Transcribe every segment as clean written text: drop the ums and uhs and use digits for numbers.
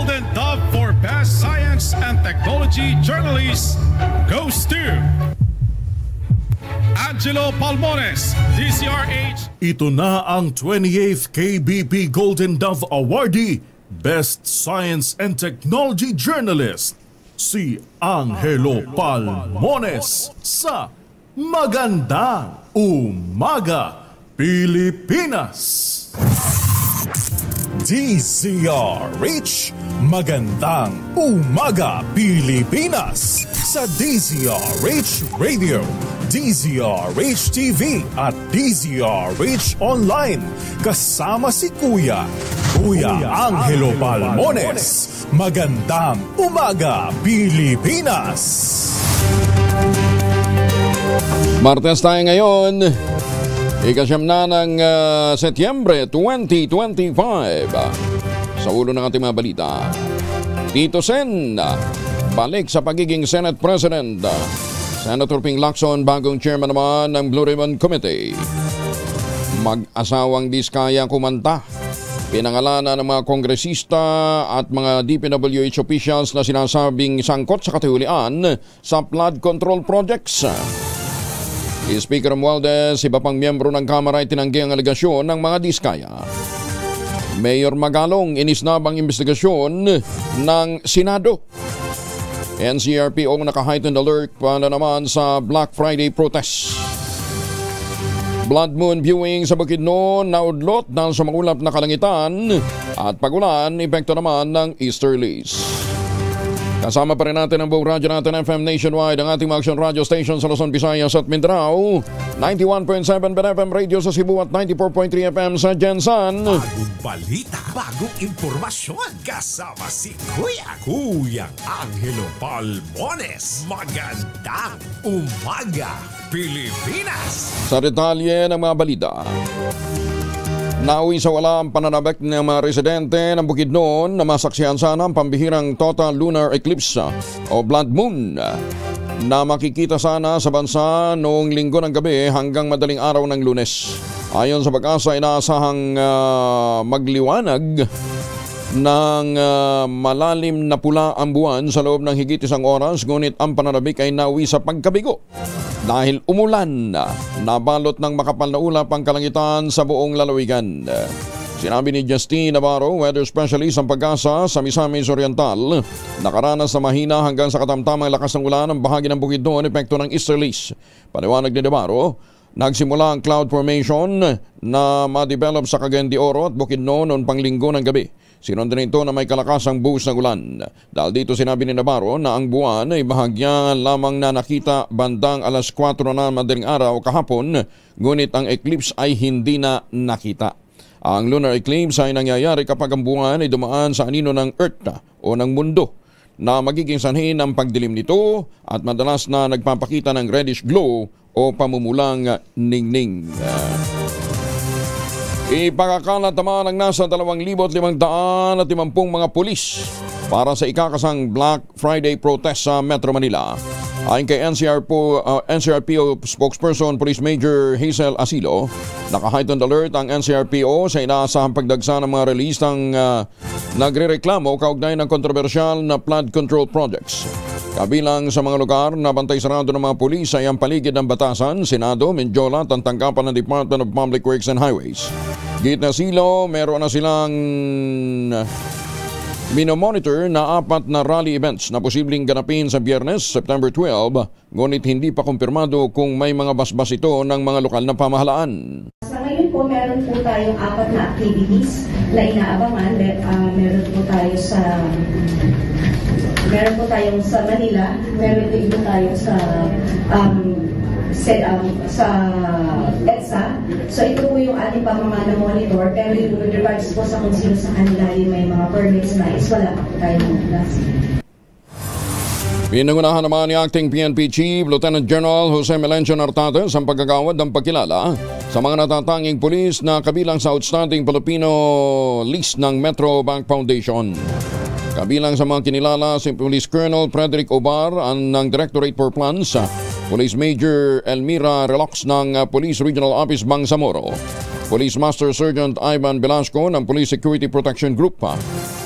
Golden Dove for Best Science and Technology Journalist goes to Angelo Palmones, DZRH. Ito na ang 28th KBP Golden Dove Awardee, Best Science and Technology Journalist, si Angelo Palmones sa Magandang Umaga, Pilipinas! DZRH, Magandang Umaga, Pilipinas! Sa DZRH Radio, DZRH TV at DZRH Online. Kasama si Kuya Angelo Palmones. Magandang Umaga, Pilipinas! Martes tayo ngayon, ikasyam na ng Setyembre 2025. Sa ulo ng ating mga balita, Tito Sen balik sa pagiging Senate President. Senator Ping Lacson bagong chairman naman ng Blue Ribbon Committee. Mag-asawang Diskaya kumanta. Pinangalanan ng mga kongresista at mga DPWH officials na sinasabing sangkot sa katiwalian sa flood control projects. Speaker Romualdez, iba pang miyembro ng Kamara ay tinanggi ang alegasyon ng mga Diskaya. Mayor Magalong inisnab ang investigasyon ng Senado. NCRPO naka-heightened alert pa na naman sa Black Friday protest. Blood moon viewing sa Bukidnon naudlot dahil sa maulap na kalangitan at pagulan, epekto naman ng easterlies. Kasama pa rin natin ang buong radyo natin FM nationwide, ang ating mga action radio station sa Luzon, Visayas at Mindanao. 91.7 FM radio sa Cebu at 94.3 FM sa Jensan. Bagong balita, bagong impormasyon. Kasama si Kuya Angelo Palmones. Magandang Umaga, Pilipinas! Sa detalye ng mga balita, nauwi sa wala ang pananabik ng mga residente ng Bukidnon na masaksihan sana ang pambihirang total lunar eclipse o blood moon na makikita sana sa bansa noong linggo ng gabi hanggang madaling araw ng Lunes. Ayon sa pag-asa, inaasahang magliwanag ng malalim na pula ang buwan sa loob ng higit isang oras, ngunit ang pananabik ay nauwi sa pagkabigo dahil umulan. Nabalot ng makapal na ulap ang kalangitan sa buong lalawigan. Sinabi ni Justine Navarro, weather specialist ang Pag-asa sa Misamis Oriental, nakaranas sa mahina hanggang sa katamtamang lakas ng ulan ang bahagi ng Bukidnon, epekto ng easterlies. Paliwanag ni Navarro, nagsimula ang cloud formation na ma-develop sa Cagayan de Oro at Bukidnon noong panglinggo ng gabi. Sinundan nito na may kalakasang buhos ng ulan. Dahil dito sinabi ni Navarro na ang buwan ay bahagya lamang na nakita bandang alas 4 na madaling araw kahapon, ngunit ang eclipse ay hindi na nakita. Ang lunar eclipse ay nangyayari kapag ang buwan ay dumaan sa anino ng Earth o ng mundo, na magiging sanhi ng pagdilim nito at madalas na nagpapakita ng reddish glow o pamumulang ningning. Ipagkakalat naman ng nasa 2,550 mga pulis para sa ikakasang Black Friday protest sa Metro Manila. Ayon kay NCRPO spokesperson Police Major Hazel Asilo, naka-heightened alert ang NCRPO sa inaasahang pagdagsa ng mga relistang nagrereklamo kaugnay ng kontrobersyal na flood control projects. Kabilang sa mga lugar na bantay sarado ng mga pulis ay ang paligid ng Batasan, Senado, Mindiola at ang tanggapan ng Department of Public Works and Highways. Gitna Silo, meron na silang minomonitor na 4 na rally events na posibleng ganapin sa Biyernes, September 12, ngunit hindi pa kumpirmado kung may mga basbas ito ng mga lokal na pamahalaan. Sa ngayon po, meron po tayong 4 na activities na inaabangan. Meron po tayong sa Manila, meron din po tayo sa EDSA. So ito po yung ating pamamana monitor, pero yung with regards po sa kung sino sa kanila yung may mga permits na is wala pa po tayo ng last. Pinangunahan naman ni Acting PNP Chief Lieutenant General Jose Melencio Nartates ang paggagawad ng pagkilala sa mga natatanging pulis na kabilang sa Outstanding Filipino list ng Metro Bank Foundation. Kabilang sa mga kinilala si Police Colonel Frederick Obar ng Directorate for Plans, Police Major Elmira Relox ng Police Regional Office Bangsamoro, Police Master Sergeant Ivan Velasco ng Police Security Protection Group,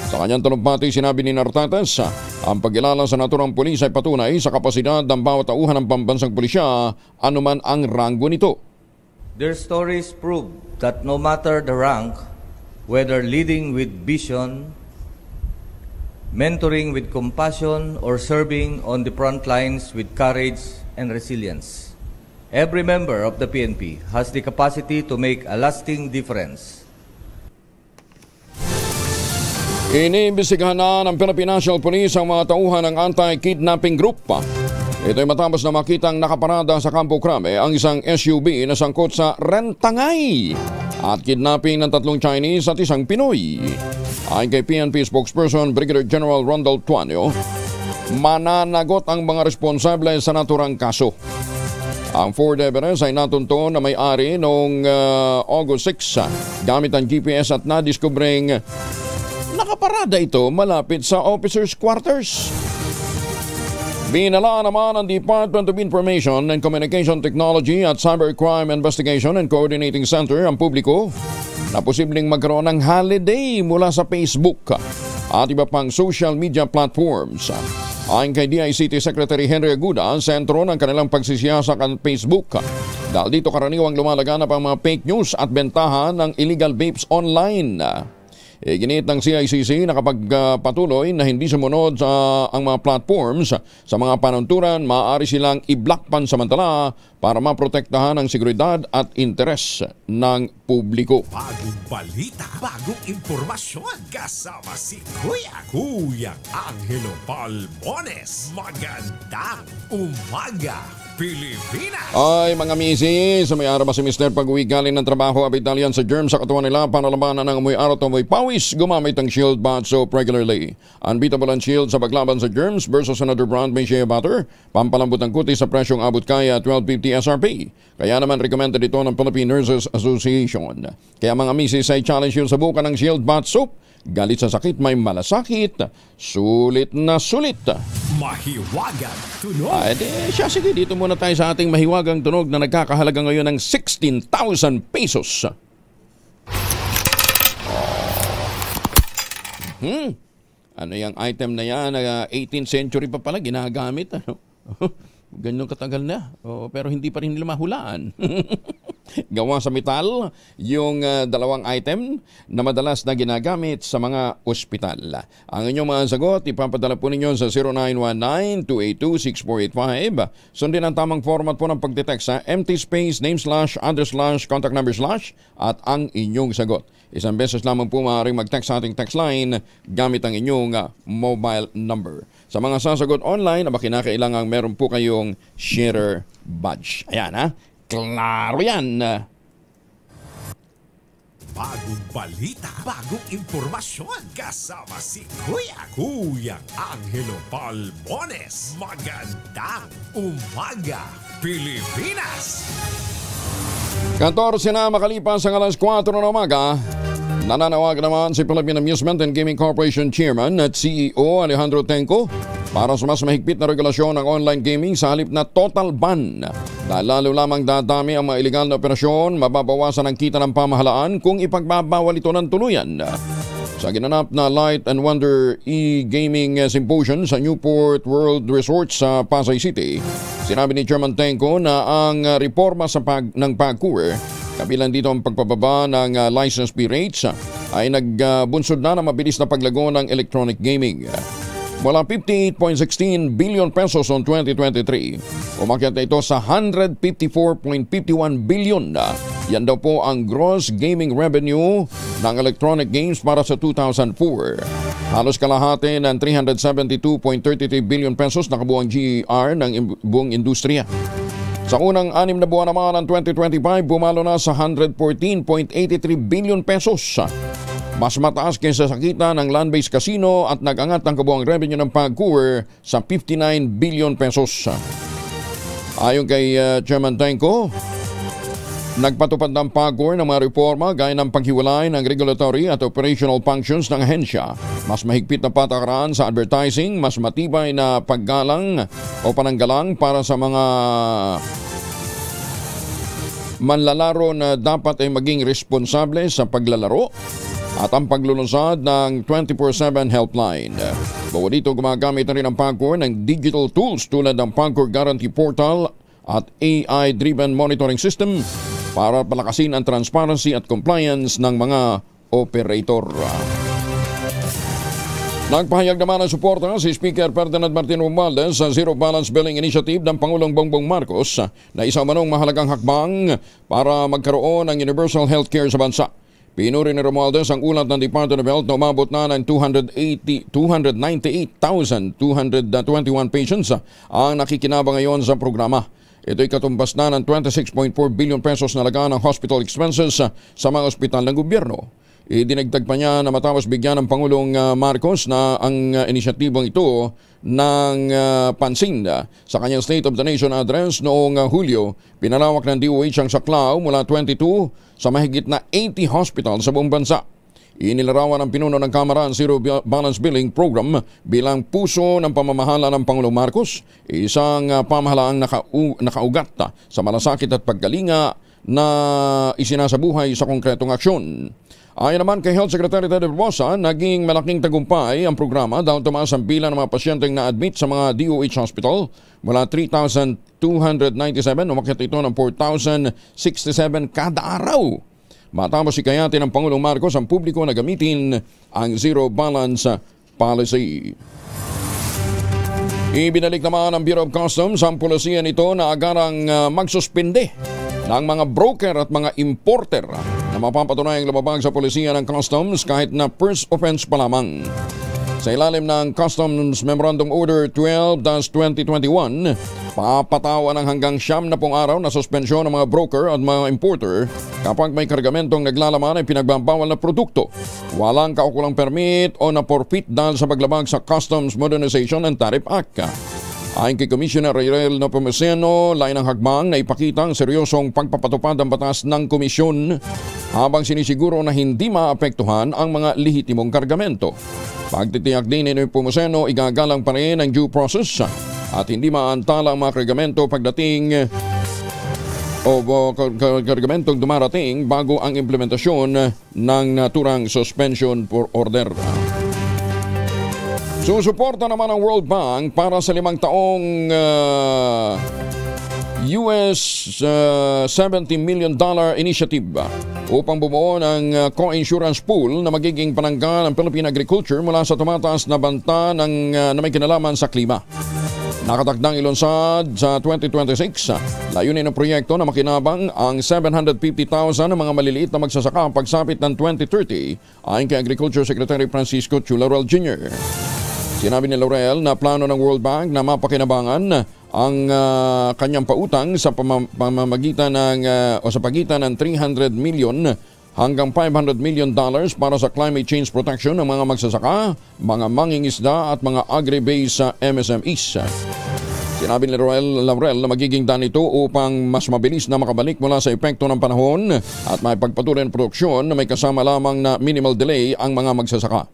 Sa kanyang talumpati, sinabi ni Nartates, ang pagkilala sa naturang pulis ay patunay sa kapasidad ng bawat tauhan ng pambansang pulisya, anuman ang ranggo nito. Their stories prove that no matter the rank, whether leading with vision, mentoring with compassion, or serving on the front lines with courage and resilience, every member of the PNP has the capacity to make a lasting difference. Iniimbestigahan na ng Philippine National Police ang mga tauhan ng anti-kidnapping group. Ito ay matapos na makitang nakaparada sa Campo Crame ang isang SUV na sangkot sa rentangay at kidnapping ng 3 Chinese at 1 Pinoy. Ayon kay PNP spokesperson Brigadier General Rondal Tuanio, mananagot ang mga responsable sa naturang kaso. Ang Ford Everest ay natunto na may-ari noong August 6 gamit ang GPS at nadiskubring nakaparada ito malapit sa officers' quarters. Binala naman ng Department of Information and Communication Technology at Cybercrime Investigation and Coordinating Center ang publiko na posibleng magkaroon ng holiday mula sa Facebook at iba pang social media platforms. Ayon kay DICT Secretary Henry Aguda, ang sentro ng kanilang pagsisiyasat ang Facebook dahil dito karaniwang lumalaganap ang mga fake news at bentahan ng illegal vapes online. Ginit ng CICC na kapag patuloy na hindi sumunod sa ang mga platforms sa mga panunturan, maaari silang i-block pansamantala para maprotektahan ang seguridad at interes ng publiko. Bagong balita, bagong impormasyon, kasama si Kuya Angelo Palmones. Magandang umaga, Pilipinas! Ay mga misis, may araw ba si Mr. pag-uwi galing ng trabaho at italian sa germ sa katawan nila para labanan ng amoy araw at amoy pawis, gumamit ang Shield Bath Soap regularly. Unbeatable ang Shield sa paglaban sa germs versus another brand may shea butter. Pampalambot ang kutis sa presyong abot kaya $12.50 SRP. Kaya naman recommended ito ng Philippine Nurses Association. Kaya mga misis ay challenge yun sa buka ng Shield Bath Soap. Galit sa sakit may malasakit, sulit na sulit. Mahiwagang tunog. Ay, siya, sige, dito muna tayo sa ating mahiwagang tunog na nagkakahalaga ngayon ng 16,000 pesos. Ano yung item na yan? 18th century pa pala ginagamit. Ano? Ganyan katagal na. Pero hindi pa rin nila mahulaan. Gawa sa metal, yung dalawang item na madalas na ginagamit sa mga ospital. Ang inyong mga sagot, ipapadala po ninyo sa 0919-282-6485. Sundin ang tamang format po ng pagdetext sa empty space, name slash, address slash, contact number slash, at ang inyong sagot. Isang beses lamang po maaaring mag-text sa ating text line gamit ang inyong mobile number. Sa mga sasagot online, kinakailangan meron po kayong sharer badge. Ayan ha. Klaro yan! Bagong balita, bagong impormasyon, kasama si Kuya Angelo Palmones. Magandang umaga, Pilipinas! 14 na makalipas ang alas 4 ng umaga, nananawagan naman si Philippine Amusement and Gaming Corporation Chairman at CEO Alejandro Tenco para sa mas mahigpit na regulasyon ng online gaming sa halip na total ban. Dahil lalo lamang dadami ang mga iligal na operasyon, mababawasan ang kita ng pamahalaan kung ipagbabawal ito ng tuluyan. Sa ginanap na Light and Wonder e-gaming symposium sa Newport World Resort sa Pasay City, sinabi ni Chairman Tenco na ang reforma ng PAGCOR, kabilang dito ang pagpababa ng license fee rates, ay nagbunsod na ng mabilis na paglago ng electronic gaming. Mula 58.16 billion pesos noong 2023, umakyat na ito sa 154.51 billion. Yan daw po ang gross gaming revenue ng electronic games para sa 2004. Halos kalahati ng 372.33 billion pesos na kabuang GER ng buong industriya. Sa unang 6 na buwan naman ng 2025, bumalo na sa 114.83 billion pesos. Mas mataas kaysa sa kita ng land-based casino at nag-angat ang kabuang revenue ng PAGCOR sa 59 billion pesos. Ayon kay Chairman Tenco, nagpatupad ng PAGCOR ng mga reforma gaya ng paghiwalay ng regulatory at operational functions ng ahensya, mas mahigpit na patakaran sa advertising, mas matibay na paggalang o pananggalang para sa mga manlalaro na dapat ay maging responsable sa paglalaro, at ang paglulunsad ng 24/7 helpline. Bukod dito, gumagamit na rin ang PAGCOR ng digital tools tulad ng PAGCOR Guarantee Portal at AI-driven monitoring system para palakasin ang transparency at compliance ng mga operator. Nagpahayag naman ng suporta si Speaker Ferdinand Martin Romualdez sa Zero Balance Billing Initiative ng Pangulong Bongbong Marcos na isang manong mahalagang hakbang para magkaroon ng universal healthcare sa bansa. Pinuri ni Romualdez ang ulat ng Department of Health na umabot na ng 298,221 patients ang nakikinabang ngayon sa programa. Ito'y katumbas na ng 26.4 billion pesos na laga ng hospital expenses sa mga ospital ng gobyerno. Idinagdag pa niya na matapos bigyan ng Pangulong Marcos na ang inisyatibong ito ng pansin sa kanyang State of the Nation address noong Hulyo, pinalawak ng DOH ang saklaw mula 22 sa mahigit na 80 hospital sa buong bansa. Inilarawan ng pinuno ng Kamara ang Zero Balance Billing Program bilang puso ng pamamahala ng Pangulong Marcos, isang pamahalaang nakaugat sa malasakit at paggalinga na isinasabuhay sa konkretong aksyon. Ayon naman kay Health Secretary Ted Barbosa, naging malaking tagumpay ang programa dahil tumaas ang bilang ng mga pasyenteng na-admit sa mga DOH hospital mula 3,297 umakyat ito ng 4,067 kada araw. Matapos hikayatin ng Pangulong Marcos ang publiko na gamitin ang Zero Balance Policy. Ibinalik naman ng Bureau of Customs ang pulisiya nito na agarang magsuspinde ng mga broker at mga importer na mapapatunayang lumabag sa pulisiya ng Customs kahit na first offense pa lamang. Sa ilalim ng Customs Memorandum Order 12-2021, papatawan ng hanggang 70 araw na suspensyon ng mga broker at mga importer kapag may kargamentong naglalaman ay pinagbabawal na produkto, walang kaukulang permit o na-forfeit dahil sa paglabag sa Customs Modernization and Tariff Act. Ayon kay Commissioner Rayrel Nepomuceno, lain ang hakbang na ipakita ang seryosong pagpapatupad ng batas ng komisyon habang sinisiguro na hindi maapektuhan ang mga lehitimong kargamento. Pagtitiyak din ni Nepomuceno, igagalang pa rin ang due process at hindi maantala ang mga kargamento pagdating o kargamentong dumarating bago ang implementasyon ng naturang suspension for order. Susuporta naman ang World Bank para sa 5 taong US $70 million initiative upang bumuo ng co-insurance pool na magiging panangga ng Philippine agriculture mula sa tumataas na banta na may kinalaman sa klima. Nakatakdang ilunsad sa 2026, layunin ng proyekto na makinabang ang 750,000 ng mga maliliit na magsasaka pagsapit ng 2030 ayon kay Agriculture Secretary Francisco Chu Laurel Jr. Sinabi ni Laurel na plano ng World Bank na mapakinabangan ang kanyang pautang sa pamamagitan ng sa pagitan ng 300 million hanggang $500 million para sa climate change protection ng mga magsasaka, mga mangingisda at mga agri-based MSMEs. Sinabi ni Laurel na magiging daan ito upang mas mabilis na makabalik mula sa epekto ng panahon at may pagpatuloy ng produksyon na may kasama lamang na minimal delay ang mga magsasaka.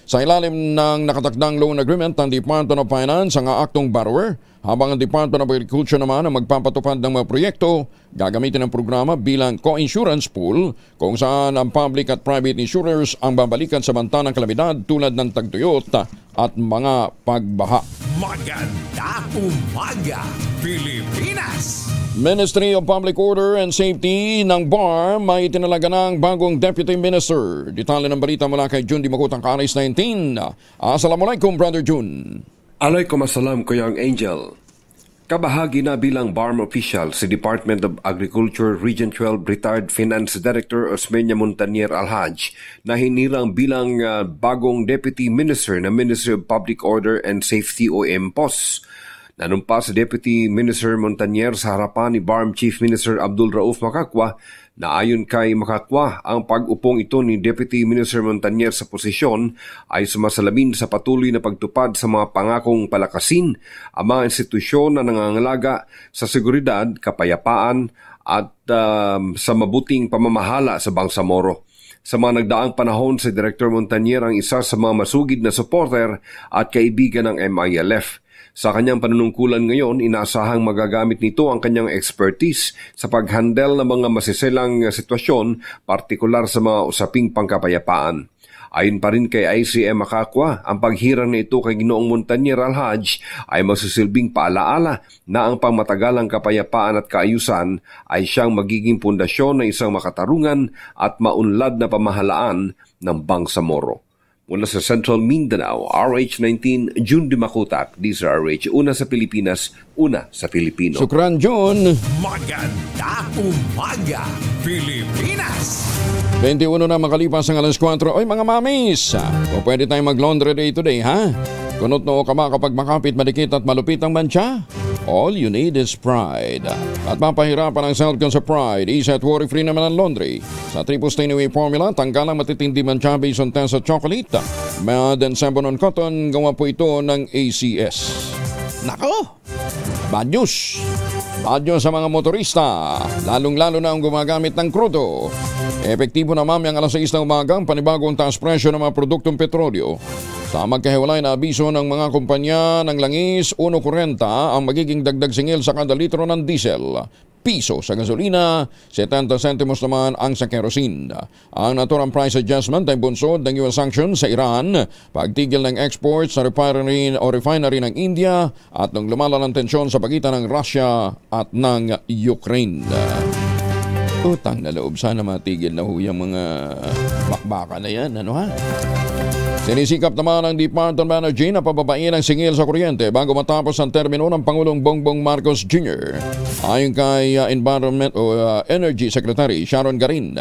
Sa ilalim ng nakatakdang loan agreement ng Department of Finance ang aktong borrower, habang ang Department of Agriculture naman ang magpapatupad ng mga proyekto, gagamitin ang programa bilang co-insurance pool kung saan ang public at private insurers ang babalikan sa banta ng kalamidad tulad ng tagtuyot at mga pagbaha. Magandang umaga, Pilipinas! Ministry of Public Order and Safety ng BAR may itinalaga ng bagong Deputy Minister. Detalye ng balita mula kay Jun Dimokutang Karis 19. Assalamualaikum, Brother Jun. Alaikum assalam, Kuyang Angel. Kabahagi na bilang BARM official si Department of Agriculture Region 12 Retired Finance Director Osmeña Montanier Alhaj na hinirang bilang bagong Deputy Minister ng Ministry of Public Order and Safety o MPOS. Nanumpa sa Deputy Minister Montanier sa harapan ni BARM Chief Minister Abdul Rauf Makakwa na ayon kay Makakwa, ang pag-upong ito ni Deputy Minister Montanier sa posisyon ay sumasalamin sa patuloy na pagtupad sa mga pangakong palakasin ang mga institusyon na nangangalaga sa seguridad, kapayapaan at sa mabuting pamamahala sa Bangsamoro. Sa mga nagdaang panahon, si Director Montanier ang isa sa mga masugid na supporter at kaibigan ng MILF. Sa kanyang panunungkulan ngayon, inaasahang magagamit nito ang kanyang expertise sa paghandle ng mga masiselang sitwasyon, partikular sa mga usaping pangkapayapaan. Ayon pa rin kay ICM Makakwa, ang paghirang na ito kay Ginoong Montanier Alhaj ay magsisilbing paalaala na ang pangmatagalang kapayapaan at kaayusan ay siyang magiging pundasyon ng isang makatarungan at maunlad na pamahalaan ng Bangsamoro. Mula sa Central Mindanao, RH19, June Dimakutak, DZRH, una sa Pilipinas, una sa Pilipino. Sukran, June. Maganda umaga, Pilipinas! 21 na makalipas ang alas 4. Oy mga mamis, o pwede tayong mag-laundry day today, ha? Kunot noo ka ba kapag makapit, madikit at malupit ang mancha? All you need is Pride. At mapahirapan ang self-con sa Pride, easy at worry-free naman ang laundry. Sa triple stain away formula, tanggal ang matitindi mancha based on test at chocolate. Made and sabon on cotton, gawa po ito ng ACS. Nako! Bad news! Bad news sa mga motorista, lalong-lalo na ang gumagamit ng krudo. Epektibo na mamayang alas 6 ng umaga ang panibagong taas presyo ng mga produktong petrolyo. Sa magkahiwalay na abiso ng mga kumpanya ng langis, 1.40 ang magiging dagdag singil sa kada litro ng diesel. Piso sa gasolina, 70 centimos naman ang sa kerosene. Ang naturang price adjustment ay bunsod ng US sanctions sa Iran, pagtigil ng exports sa refinery ng India at ng lumalalang tensyon sa pagitan ng Russia at ng Ukraine. Utang na loob, sana matigil na yung mga bakbaka na yan, ano ha? Sinisikap naman ng Department of Energy na pababain ang singil sa kuryente bago matapos ang termino ng Pangulong Bongbong Marcos Jr. Ayon kay Environment o Energy Secretary Sharon Garin,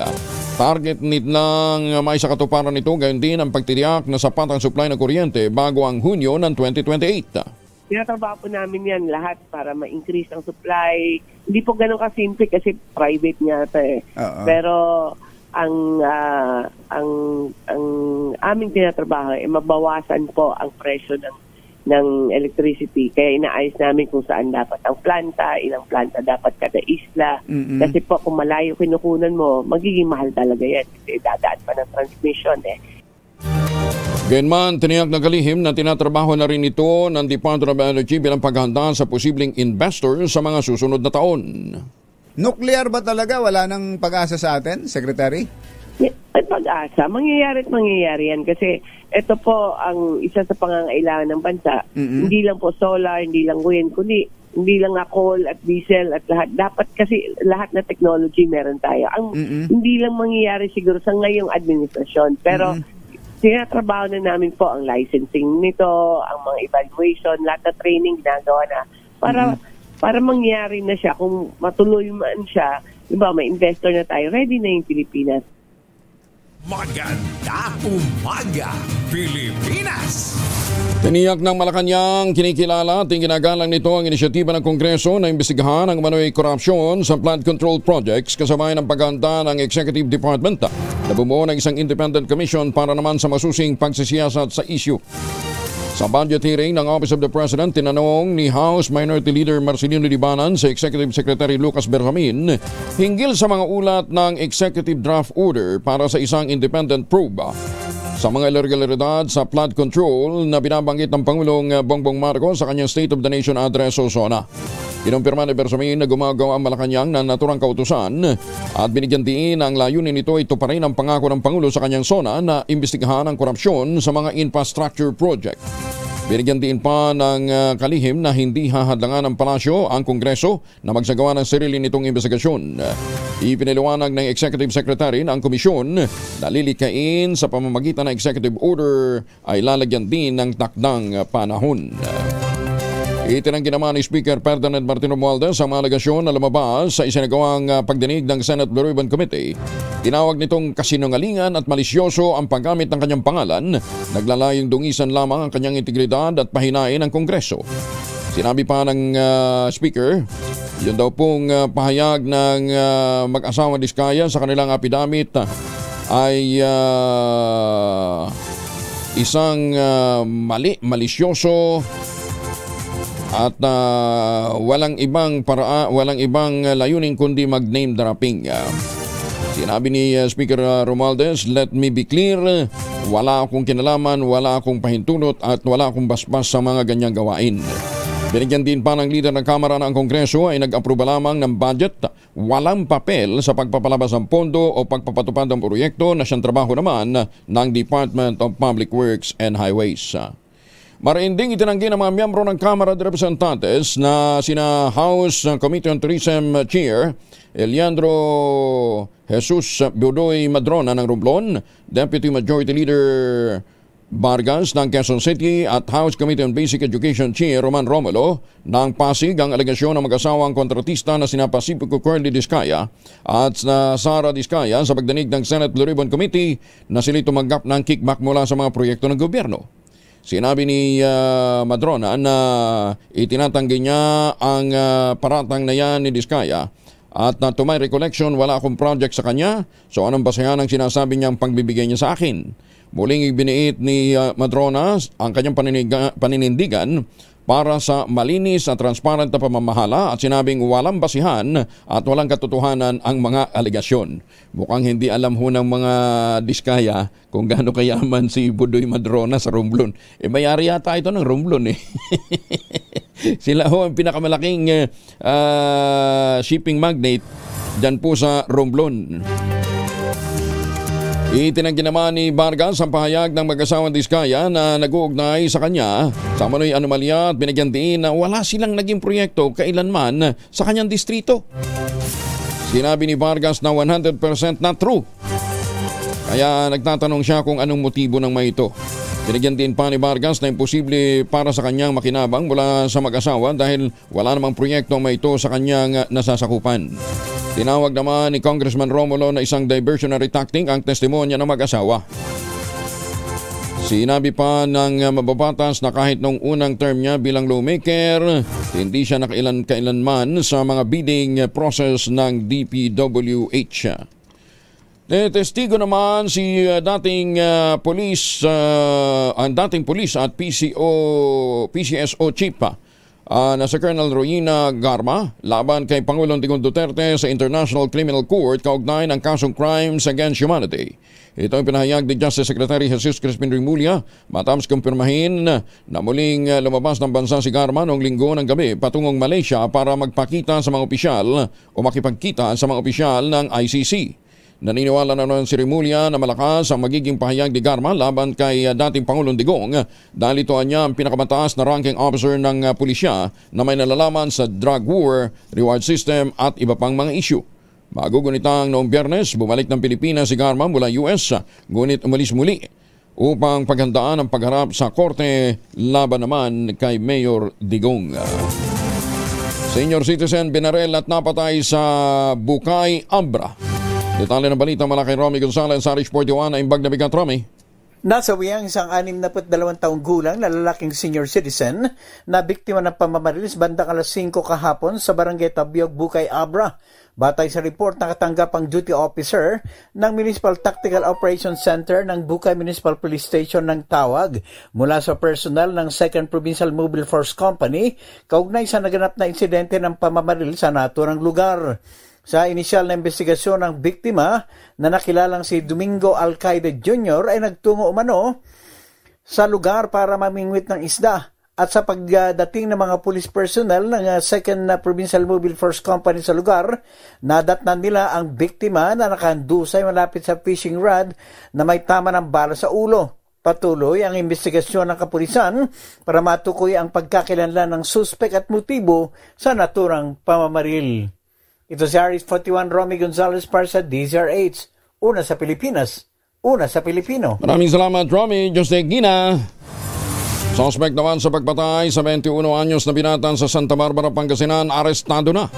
target nilang may sa katuparan nito gayon din ang pagtitiyak na sapat ang supply ng kuryente bago ang Hunyo ng 2028. Tinatrabaho po namin yan lahat para ma-increase ang supply. Hindi po ganun kasimple kasi private niya ito eh. Pero ang aming tinatrabaho ay mabawasan po ang presyo ng electricity. Kaya inaayos namin kung saan dapat ang planta, ilang planta dapat kada isla. Kasi po kung malayo kinukunan mo, magiging mahal talaga yan. Kasi dadaan pa ng transmission eh. Gayunman, tiniyak ng kalihim na tinatrabaho na rin ito ng Department of Energy bilang paghahanda sa posibleng investor sa mga susunod na taon. Nuclear ba talaga? Wala nang pag-asa sa atin, Secretary? Ay pag-asa. Mangyayari yan kasi ito po ang isa sa pangangailangan ng bansa. Hindi lang po solar, hindi lang wind, kundi hindi lang na coal at diesel at lahat. Dapat kasi lahat na technology meron tayo. Hindi lang mangyayari siguro sa ngayong administrasyon. Pero tinatrabaho na namin po ang licensing nito, ang mga evaluation, lahat na training ginagawa na para mangyari na siya. Kung matuloy man siya, diba, may investor na tayo, ready na yung Pilipinas. Maganda umaga, Pilipinas! Tiniyak ng Malacanang kinikilala at ginagalang nito ang inisyatiba ng Kongreso na imbestigahan ang umano'y korupsyon sa flood control projects kasabay ng paghahanda ng Executive Department na bumuo ng isang independent commission para naman sa masusing pagsisiyasat sa issue. Sa budget hearing ng Office of the President, tinanong ni House Minority Leader Marcelino Libanan sa Executive Secretary Lucas Bersamin hinggil sa mga ulat ng Executive Draft Order para sa isang independent probe sa mga irregularidad sa flood control na binabanggit ng Pangulong Bongbong Marcos sa kanyang State of the Nation Address o SONA. Kinumpirma ni Bersamin na gumagawa ang Malacanang ng naturang kautusan at binigyan din ang layunin nito ito pa rin ang pangako ng Pangulo sa kanyang SONA na imbestigahan ang korupsyon sa mga infrastructure project. Binigyan din pa ng kalihim na hindi hahadlangan ng palasyo ang Kongreso na magsagawa ng sarili nitong investigasyon. Ipinaliwanag ng Executive Secretary na ang komisyon na lilikain sa pamamagitan ng Executive Order ay lalagyan din ng takdang panahon. Itinanggi naman ni Speaker Ferdinand Martin Romualdez ang mga alegasyon na lumabas sa isinagawang pagdinig ng Senate Blue Ribbon Committee. Tinawag nitong kasinungalingan at malisyoso ang paggamit ng kanyang pangalan, naglalayong dungisan lamang ang kanyang integridad at pahinain ang Kongreso. Sinabi pa ng Speaker, yun daw pong pahayag ng mag-asawa Diskaya sa kanilang apidamit ay isang malisyoso at walang ibang layunin kundi mag-name dropping. Sinabi ni Speaker Romualdez, "Let me be clear, wala akong kinalaman, wala akong pahintulot at wala akong basbas sa mga ganyang gawain." Binigyan din pa ng leader ng Kamara na ang Kongreso ay nag-aproba lamang ng budget, walang papel sa pagpapalabas ng pondo o pagpapatupad ng proyekto na siyang trabaho naman ng Department of Public Works and Highways. Mariinding itinanggi ng mga miyembro ng Kamara de Representantes na sina House Committee on Tourism Chair Eliandro Jesus Budoy Madrona ng Romblon, Deputy Majority Leader Vargas ng Quezon City at House Committee on Basic Education Chair Roman Romulo ng Pasig ang alegasyon ng mag-asawang kontratista na sina Pacifico Curly Diskaya at na Sara Diskaya sa pagdanig ng Senate Blue Ribbon Committee na sila tumanggap ng kickback mula sa mga proyekto ng gobyerno. Sinabi ni Madrona na itinatanggi niya ang paratang na yan ni Diskaya at na to my recollection wala akong project sa kanya, so anong basehan ang sinasabi niyang pagbibigay niya sa akin? Muling ibiniit ni Madrona ang kanyang paninindigan para sa malinis at transparent na pamamahala at sinabing walang basihan at walang katotohanan ang mga alegasyon. Mukhang hindi alam ho ng mga Diskaya kung gaano kayaman si Budoy Madrona sa Romblon. May-ari yata ito ng Romblon eh. Sila ho ang pinakamalaking shipping magnate dyan po sa Romblon. Itinanggi naman ni Vargas ang pahayag ng mag-asawang Diskaya na nag-uugnay sa kanya sa manoy anomalya at binigyan din na wala silang naging proyekto kailanman sa kanyang distrito. Sinabi ni Vargas na 100% not true. Kaya nagtatanong siya kung anong motibo ng may ito. Binigyan din pa ni Vargas na imposible para sa kanyang makinabang mula sa mag-asawa dahil wala namang proyekto may ito sa kanyang nasasakupan. Tinawag naman ni Congressman Romulo na isang diversionary tactic ang testimonya ng mag-asawa. Sinabi pa ng mababatas na kahit nung unang term niya bilang lawmaker, hindi siya nakailanman sa mga bidding process ng DPWH. Testigo naman si dating pulis at PCSO chief na si Colonel Royina Garma laban kay Pangulong Digong Duterte sa International Criminal Court kaugnay ng kasong crimes against humanity. Ito ang pinahayag ni Justice Secretary Jesus Crispin Remulla matapos kumpirmahin na muling lumabas ng bansa si Garma noong linggo ng gabi patungong Malaysia para magpakita sa mga opisyal o makipagkita sa mga opisyal ng ICC. Naniniwala na naman si Remulla na malakas ang magiging pahayag ni Garma laban kay dating Pangulong Digong dahil ito niya ang pinakamataas na ranking officer ng pulisya na may nalalaman sa drug war, reward system at iba pang mga issue. Magugunitang noong Biyernes, bumalik ng Pilipinas si Garma mula US, ngunit umalis muli upang paghandaan ang pagharap sa korte laban naman kay Mayor Digong. Senior citizen binarel at napatay sa Bukay, Abra. Detalye ng balita mula kay Romy Gonzalez sa Rich 41 na imbag na bigat, Romy. Nasawi ang isang 62 taong gulang na lalaking senior citizen na biktima ng pamamarilis bandang alas 5 kahapon sa barangay Tabiog, Bukay, Abra. Batay sa report, nakatanggap ang duty officer ng Municipal Tactical Operations Center ng Bukay Municipal Police Station ng tawag mula sa personal ng 2nd Provincial Mobile Force Company kaugnay sa naganap na insidente ng pamamaril sa naturang lugar. Sa inisyal na investigasyon ng biktima na nakilalang si Domingo Alcaide Jr. ay nagtungo umano sa lugar para mamingwit ng isda at sa pagdating ng mga police personnel ng 2nd Provincial Mobile Force Company sa lugar, nadatnan nila ang biktima na nakandusay malapit sa fishing rod na may tama ng bala sa ulo. Patuloy ang investigasyon ng kapulisan para matukoy ang pagkakilanlan ng suspek at motibo sa naturang pamamaril. Ito si Aris 41 Romy Gonzalez para sa DZRH. Una sa Pilipinas, una sa Pilipino. Maraming salamat, Romy. Jose Gina. Suspect naman sa pagpatay sa 21 anyos na binatan sa Santa Barbara, Pangasinan, arestado na.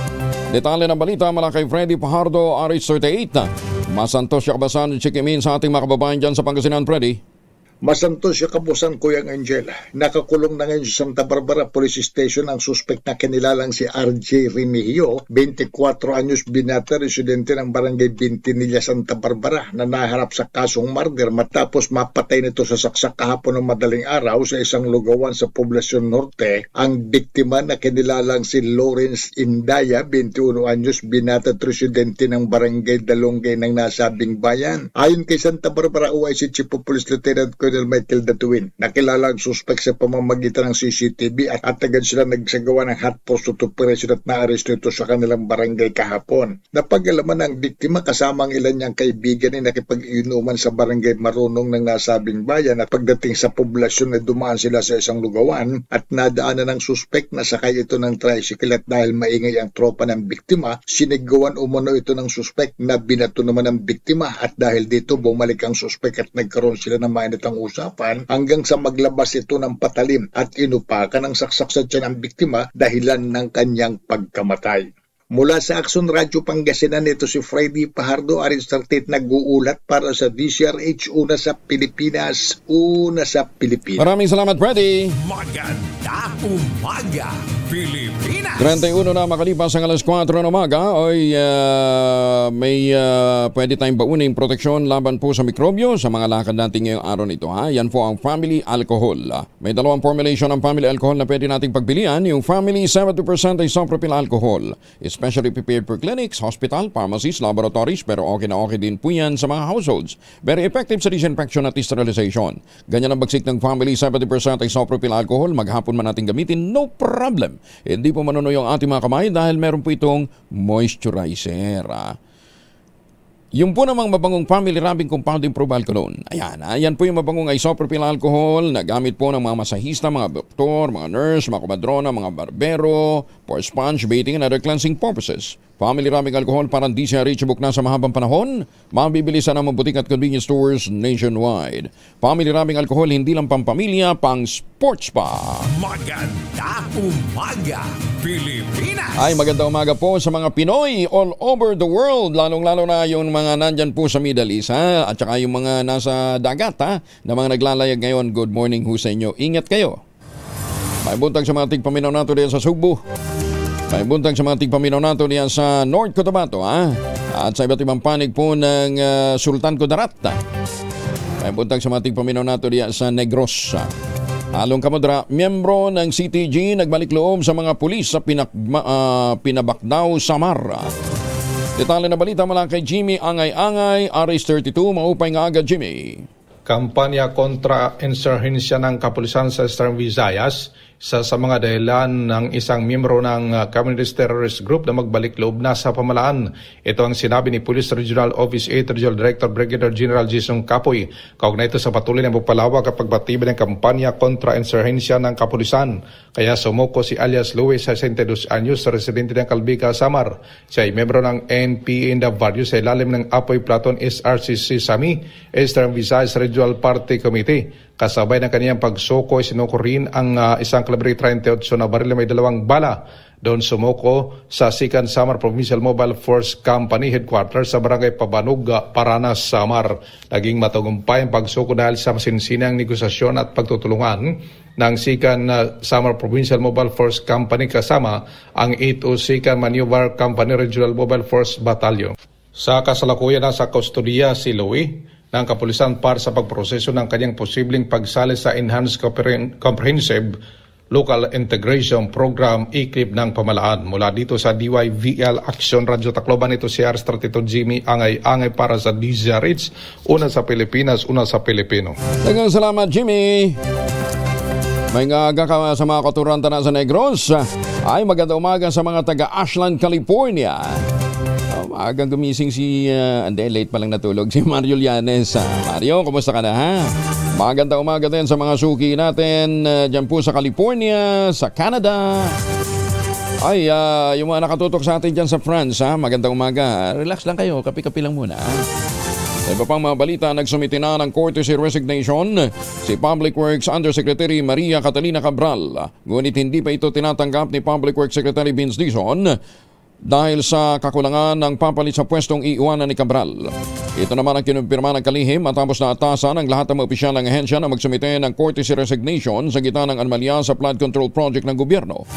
Detalye ng balita mula kay Freddy Pajardo, Aris 38. Masantos siya kabasan at Chikimin sa ating mga kababayan dyan sa Pangasinan, Freddy. Masantos siya kabusan, Kuyang Angel. Nakakulong na ngayon sa Santa Barbara Police Station ang suspect na kinilalang si RJ Remigio, 24 anyos, binata, residente ng Barangay Bintinilla, Santa Barbara, na naharap sa kasong murder matapos mapatay nito sa saksak kahapon ng madaling araw sa isang lugawan sa Poblacion Norte. Ang biktima na kinilalang si Lawrence Indaya, 21 anyos, binata, residente ng Barangay Dalongay ng nasabing bayan. Ayon kay Santa Barbara OIC Chief of Police Lieutenant Colonel Michael Datuin. Nakilala ang suspect sa pamamagitan ng CCTV at agad sila nagsagawa ng hot pursuit operation at naaresto ito sa kanilang barangay kahapon. Napag-alaman ng biktima kasama ang ilan niyang kaibigan ay nakipag-inuman sa barangay Marunong ng nasabing bayan at pagdating sa poblasyon ay dumaan sila sa isang lugawan at nadaanan ng suspect na sakay ito ng tricycle at dahil maingay ang tropa ng biktima, sinigawan umano ito ng suspect na binato naman ng biktima at dahil dito bumalik ang suspect at nagkaroon sila ng mainitang usapan hanggang sa maglabas ito ng patalim at inupakan ang saksak sa tiyan ng biktima dahilan ng kanyang pagkamatay. Mula sa Action Radio Pangasinan, ito si Freddy Pajardo, Aristar Tate, nag-uulat para sa DZRH, una sa Pilipinas. Maraming salamat, Freddy. Maganda umaga, Pilipinas. 31 na makalipas ang alas 4 ng umaga, ay may pwede tayong bauning proteksyon laban po sa mikrobyo sa mga lakad natin ngayong araw nito. Yan po ang Family Alcohol. May dalawang formulation ng Family Alcohol na pwede nating pagpilian. Yung Family 70% isopropyl alcohol, especially prepared for clinics, hospital, pharmacies, laboratories, pero okay na okay din po yan sa mga households. Very effective sa disinfection at sterilization. Ganyan ang bagsik ng Family 70% isopropyl alcohol, maghapon man natin gamitin, no problem. Hindi po manunoy ang ating mga kamay dahil meron po itong moisturizer. Yung po namang mabangong Family Rubbing Compound Improved Alcohol. Ayan po yung mabangong isopropyl alcohol na gamit po ng mga masahista, mga doktor, mga nurse, mga kumadrona, mga barbero, for sponge, bathing, and other cleansing purposes. Family Rubbing Alcohol parang di siya reachable na sa mahabang panahon. Mabibili sa namang butik at convenience stores nationwide. Family Rubbing Alcohol hindi lang pampamilya, pang sports pa. Maganda umaga, Pilipinas. Ay, maganda umaga po sa mga Pinoy all over the world. Lalong-lalo na yung mga nandyan po sa Middle East, at saka yung mga nasa dagat, na mga naglalayag ngayon. Good morning ho sa inyo. Ingat kayo. May buntag sa mga tigpaminaw nato diyan sa Subo. May buntag sa mga tigpaminaw nato diyan sa North Cotabato, at sa iba't ibang panig po ng Sultan Kudarat. May buntag sa mga tigpaminaw nato diyan sa Negros. Along Kamodra, miyembro ng CTG nagbalik loob sa mga pulis sa Pinabakdaw, Samar. Detalye na balita mula kay Jimmy Angay-Angay, RS32, maupay nga agad, Jimmy. Kampanya kontra insurhensya ng kapulisan sa Eastern Visayas, isa sa mga dahilan ng isang miyembro ng communist terrorist group na magbalik loob na sa pamalaan. Ito ang sinabi ni Police Regional Office 8 Regional Director Brigadier General Jason Capoy. Kaugnay ito sa patuloy ng pagpalawak at pagbatiba ng kampanya kontra insurhensya ng kapulisan. Kaya sumuko si alias Luis, 62 anyos, residente ng Calbica, Samar. Siya ay miyembro ng NPA in Davao sa ilalim ng Apoy Platon SRCC SAMI, Eastern Visayas Regional Party Committee. Kasabay ng kaniyang pagsuko, sinuko rin ang isang kalibre 38 na baril na may 2 bala. Doon sumuko sa Sikan Samar Provincial Mobile Force Company Headquarters sa Barangay Pabanog, Paranas, Samar. Naging matagumpay ang pagsuko dahil sa masinsinang negosasyon at pagtutulungan ng Sikan Samar Provincial Mobile Force Company kasama ang 8 Sikan Maneuver Company Regional Mobile Force Battalion. Sa kasalukuyan nasa kustodiya si Louie ng kapulisan para sa pagproseso ng kanyang posibleng pagsali sa Enhanced Comprehensive Local Integration Program ECLIP ng pamalaan. Mula dito sa DYVL Action Radio Tacloban, ito si RS32 Jimmy Angay-Angay para sa DZRH, una sa Pilipinas, una sa Pilipino. Daghang salamat, Jimmy. May nga ka sa mga katuranta na sa Negros. Ay, maganda umaga sa mga taga Ashland, California. Agang gumising si, late pa lang natulog, si Mario Llanes. Mario, kumusta ka na, ha? Maganda umaga din sa mga suki natin dyan po sa California, sa Canada. Ay, yung mga nakatutok sa atin dyan sa France, magandang umaga. Relax lang kayo, kapi-kapi lang muna. Sa iba pang mga balita, nagsumiti na ng courtesy resignation si Public Works Undersecretary Maria Catalina Cabral. Ngunit hindi pa ito tinatanggap ni Public Works Secretary Vince Dizon dahil sa kakulangan ng papalit sa pwestong iiwanan ni Cabral. Ito naman ang kinumpirma ng kalihim matapos na atasan ng lahat ng mga opisyal ng ahensya na magsumite ng courtesy resignation sa gitna ng anomalya sa flood control project ng gobyerno.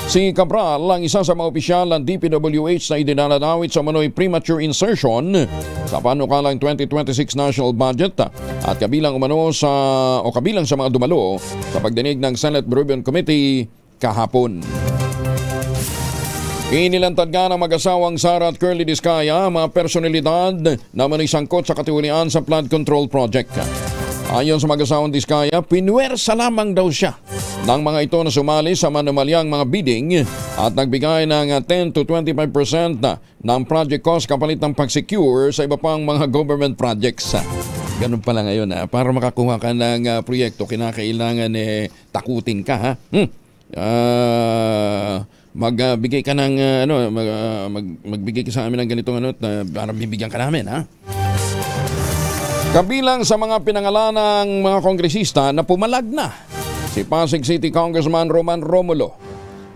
Si Cabral ang isa sa mga opisyal ng DPWH na idinadawit sa manoy premature insertion sa panukalang 2026 national budget at kabilang sa mga dumalo sa pagdinig ng Senate Rubric Committee kahapon. Inilantad nga ng mag-asawang Sara at Curly Discaya mga personalidad na manisangkot sa katiwalian sa flood control project. Ayon sa mag-asawang Diskaya, pinwersa lamang daw siya ng mga ito na sumali sa manumalyang mga bidding at nagbigay ng 10 to 25% ng project cost kapalit ng pag-secure sa iba pang mga government projects. Ganun pala ngayon para makakuha ka ng proyekto, kinakailangan takutin ka ha. Magbigay ka ng magbigay ka sa amin ng ganitong para bibigyan ka namin ha. Kabilang sa mga pinangalan ng mga kongresista na pumalag na si Pasig City Congressman Roman Romulo,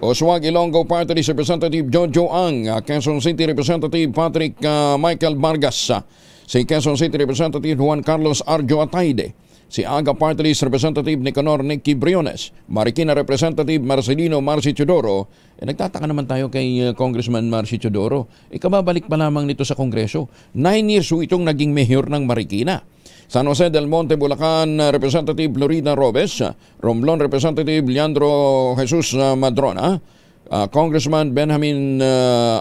Osuag Ilonggo Party List Representative Jojo Ang, Quezon City Representative Patrick Michael Vargas, si Quezon City Representative Juan Carlos Arjo Ataide, si Aga Party List Representative Nicanor Nicky Briones, Marikina Representative Marcelino Marci Teodoro. Nagtataka naman tayo kay Congressman Marci Teodoro. Kababalik pa lamang nito sa Kongreso. 9 years itong naging mayor ng Marikina. San Jose del Monte, Bulacan Representative Florida Robes, Romblon Representative Leandro Jesus Madrona, Congressman Benjamin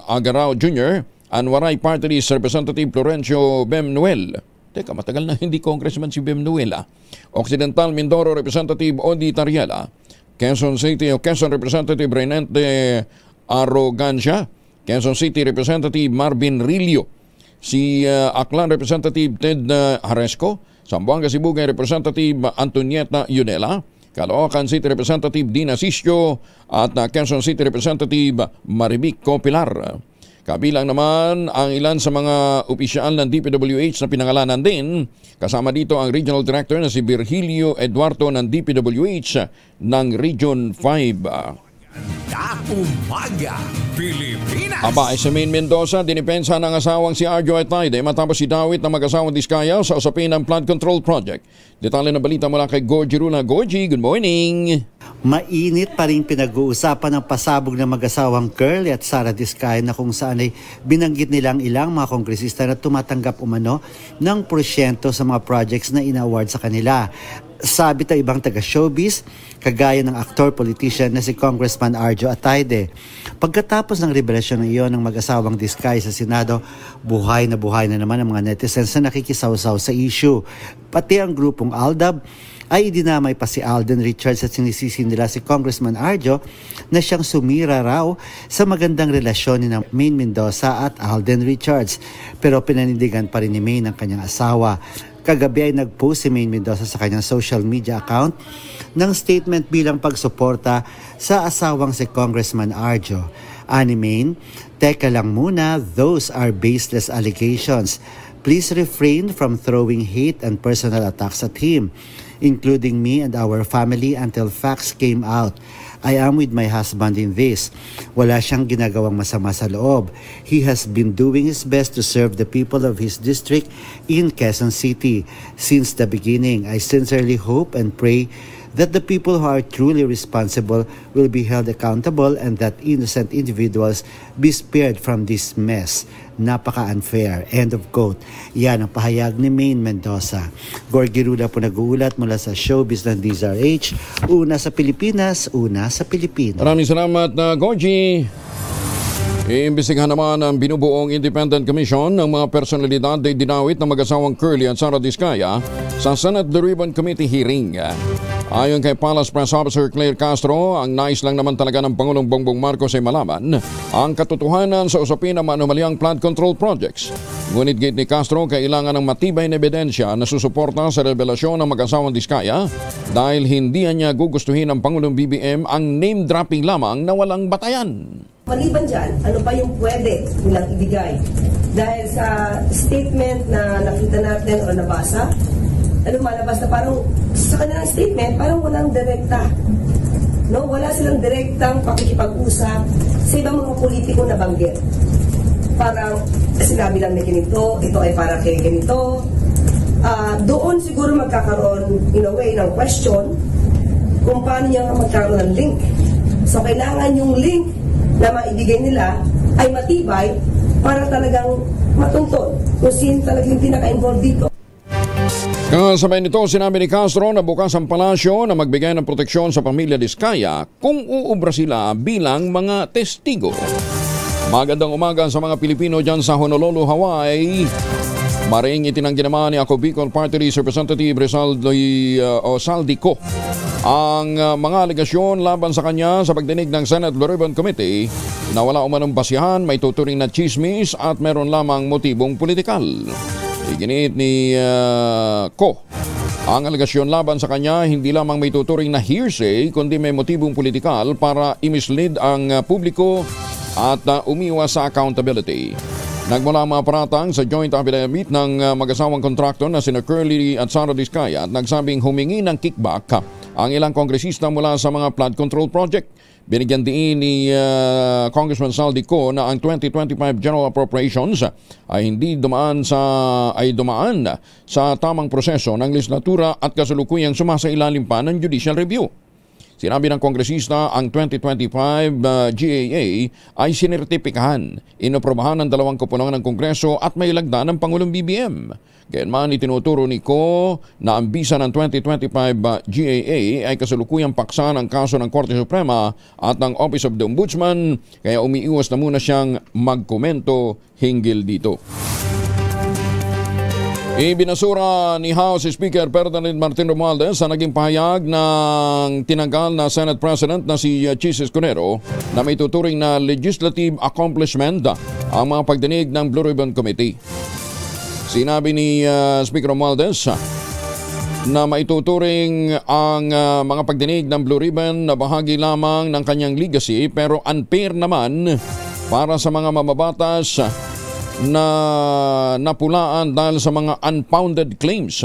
Agarao Jr., Anwaray Party List Representative Florencio Bemnuel. Teka, matagal na hindi congressman si Bemnuel. Occidental Mindoro Representative Odi Tariela, Quezon City o Quezon Representative Renente Arrogancia, Quezon City Representative Marvin Rillo, si Aklan Representative Ted Haresco, Zamboanga Sibugay Representative Antonieta Yunela, Caloocan City Representative Dina Sisio at Quezon City Representative Marivic Copilar. Kabilang naman ang ilan sa mga opisyal ng DPWH na pinangalanan din. Kasama dito ang Regional Director na si Virgilio Eduardo ng DPWH ng Region 5. Umaga, Pilipinas. Aba, si Maine Mendoza, dinipensa ng asawang si Arjo Ataide matapos si Dawit na mag-asawang Diskaya sa usapin ng flood control project. Detalye ng balita mula kay Gorgie Rula. Gorgie, good morning. Mainit pa rin pinag-uusapan ng pasabog ng mag-asawang Curly at Sara Diskaya na kung saan ay binanggit nilang ilang mga kongresista na tumatanggap umano ng porsyento sa mga projects na ina-award sa kanila. Sabi ng ibang taga-showbiz, kagaya ng aktor-politician na si Congressman Arjo Ataide. Pagkatapos ng revelasyon ng iyon ng mag-asawang Diskaya sa Senado, buhay na naman ang mga netizens na nakikisawsaw sa issue. Pati ang grupong Aldab ay idinamay pa si Alden Richards at sinisisi nila si Congressman Arjo na siyang sumira raw sa magandang relasyon ni Maine Mendoza at Alden Richards. Pero pinanindigan pa rin ni Maine ang kanyang asawa. Kagabi ay nag-post si Maine Mendoza sa kanyang social media account ng statement bilang pagsuporta sa asawang si Congressman Arjo. Ani Maine, teka lang muna, those are baseless allegations. Please refrain from throwing hate and personal attacks at him, including me and our family until facts came out. I am with my husband in this. Wala siyang ginagawang masama sa loob. He has been doing his best to serve the people of his district in Quezon City. Since the beginning, I sincerely hope and pray that the people who are truly responsible will be held accountable and that innocent individuals be spared from this mess. Napaka-unfair. End of quote. Yan ang pahayag ni Maine Mendoza. Gorgie Rula po nag-uulat mula sa showbiz ng DZRH. Una sa Pilipinas, una sa Pilipinas. Maraming salamat na Gorgie. Iimbestigahan naman ang binubuong Independent Commission ng mga personalidad na dinawit ng mag-asawang Curly at Sara Diskaya sa Senate Blue Ribbon Committee hearing. Ayon kay Palace Press Officer Claire Castro, ang nais lang naman talaga ng Pangulong Bongbong Marcos ay malaman ang katotohanan sa usapin ng manumalyang flood control projects. Ngunit gate ni Castro, kailangan ng matibay na ebidensya na susuporta sa revelasyon ng mag-asawang Diskaya dahil hindi niya gugustuhin ng Pangulong BBM ang name dropping lamang na walang batayan. Maliban dyan, ano pa yung pwede nilang ibigay? Dahil sa statement na nakita natin o nabasa, lumalabas na parang sa kanilang statement, parang walang direkta. No? Wala silang direktang pakikipag-usap sa ibang mga politiko na banggit. Parang sinabi lang na ganito, ito ay para kay ganito. Doon siguro magkakaroon, in a way, ng question kung paano niya magkaroon ng link. So kailangan yung link na maibigay nila ay matibay para talagang matuntun kung sino talagang pinaka-involved dito. Kasabay nito, sinabi ni Castro na bukas ang palasyo na magbigay ng proteksyon sa pamilya Diskaya kung uubra sila bilang mga testigo. Magandang umaga sa mga Pilipino dyan sa Honolulu, Hawaii. Maring itinanggi naman ni Ako Bicol Party List Representative Saldico ang mga alegasyon laban sa kanya sa pagdinig ng Senate Blue Ribbon Committee na wala umanong basihan, may tuturing na chismis at meron lamang motibong politikal. Iginiit ni Ko ang alegasyon laban sa kanya hindi lamang may tuturing na hearsay kundi may motibong politikal para i-mislead ang publiko at umiwas sa accountability. Nagmula ang mga paratang sa joint affidavit ng mag-asawang kontraktor na sina Curly at Sara Diskaya at nagsabing humingi ng kickback ang ilang kongresista mula sa mga flood control project. Binigyan din ni Congressman Saldico na ang 2025 General Appropriations ay dumaan sa tamang proseso ng legislatura at kasalukuyang sumasailalim pa ng judicial review. Sinabi ng kongresista ang 2025 GAA ay sinertipikahan, inoprobahan ng 2 koponan ng Kongreso at may lagda ng Pangulong BBM. Gayunman itinuturo ni Ko na ang bisa ng 2025 GAA ay kasalukuyang paksa ng kaso ng Korte Suprema at ng Office of the Ombudsman, kaya umiiwas na muna siyang magkomento hinggil dito. Ibinasura ni House Speaker Ferdinand Martin Romualdez sa naging pahayag ng tinanggal na Senate President na si Chis Escudero na may tuturing na legislative accomplishment ang mga pagdinig ng Blue Ribbon Committee. Sinabi ni Speaker Romualdez na maituturing ang mga pagdinig ng Blue Ribbon na bahagi lamang ng kanyang legacy pero unfair naman para sa mga mamabatas na napulaan dahil sa mga unfounded claims.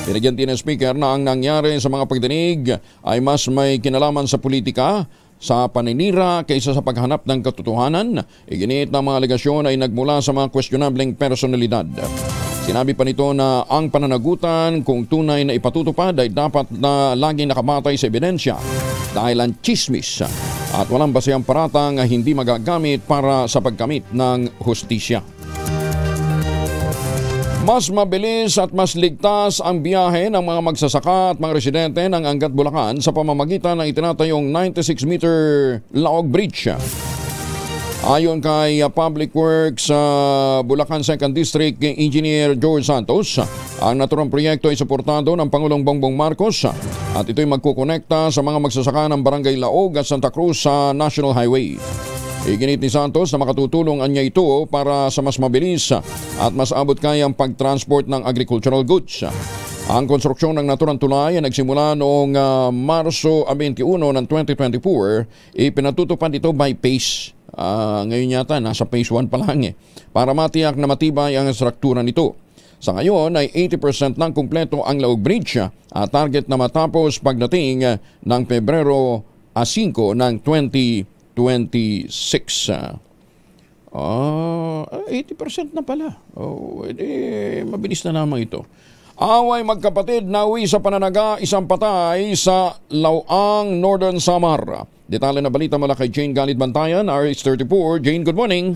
Binigyan din ng Speaker na ang nangyari sa mga pagdinig ay mas may kinalaman sa politika, sa paninira kaysa sa paghanap ng katotohanan. Iginiit na mga alegasyon ay nagmula sa mga questionableng personalidad. Sinabi pa nito na ang pananagutan kung tunay na ipatutupad ay dapat na laging nakabatay sa ebidensya dahil ang chismis at walang basehang paratang hindi magagamit para sa pagkamit ng hustisya. Mas mabilis at mas ligtas ang biyahe ng mga magsasaka at mga residente ng Angat Bulacan sa pamamagitan ng itinatayong 96-meter Laog Bridge. Ayon kay Public Works Bulacan 2nd District Engineer George Santos, ang naturang proyekto ay suportado ng Pangulong Bongbong Marcos at ito'y magkukonekta sa mga magsasaka ng Barangay Laog at Santa Cruz sa National Highway. Iginit ni Santos na makatutulong niya ito para sa mas mabilis at mas abot kayang pagtransport ng agricultural goods. Ang konstruksyon ng naturang tulay ay nagsimula noong Marso 21 ng 2024. Ipinatutupad ito by phase. Ngayon yata nasa phase 1 pa lang para matiyak na matibay ang struktura nito. Sa ngayon ay 80% ng kumpleto ang Laog Bridge at target na matapos pagdating ng Pebrero 5 ng 2026. 80% na pala. Mabilis na naman ito. Away magkapatid nauwi sa pananaga, isang patay sa Lauang, Northern Samar. Detalye na balita mula kay Jane Galit Bantayan, RH34. Jane, good morning.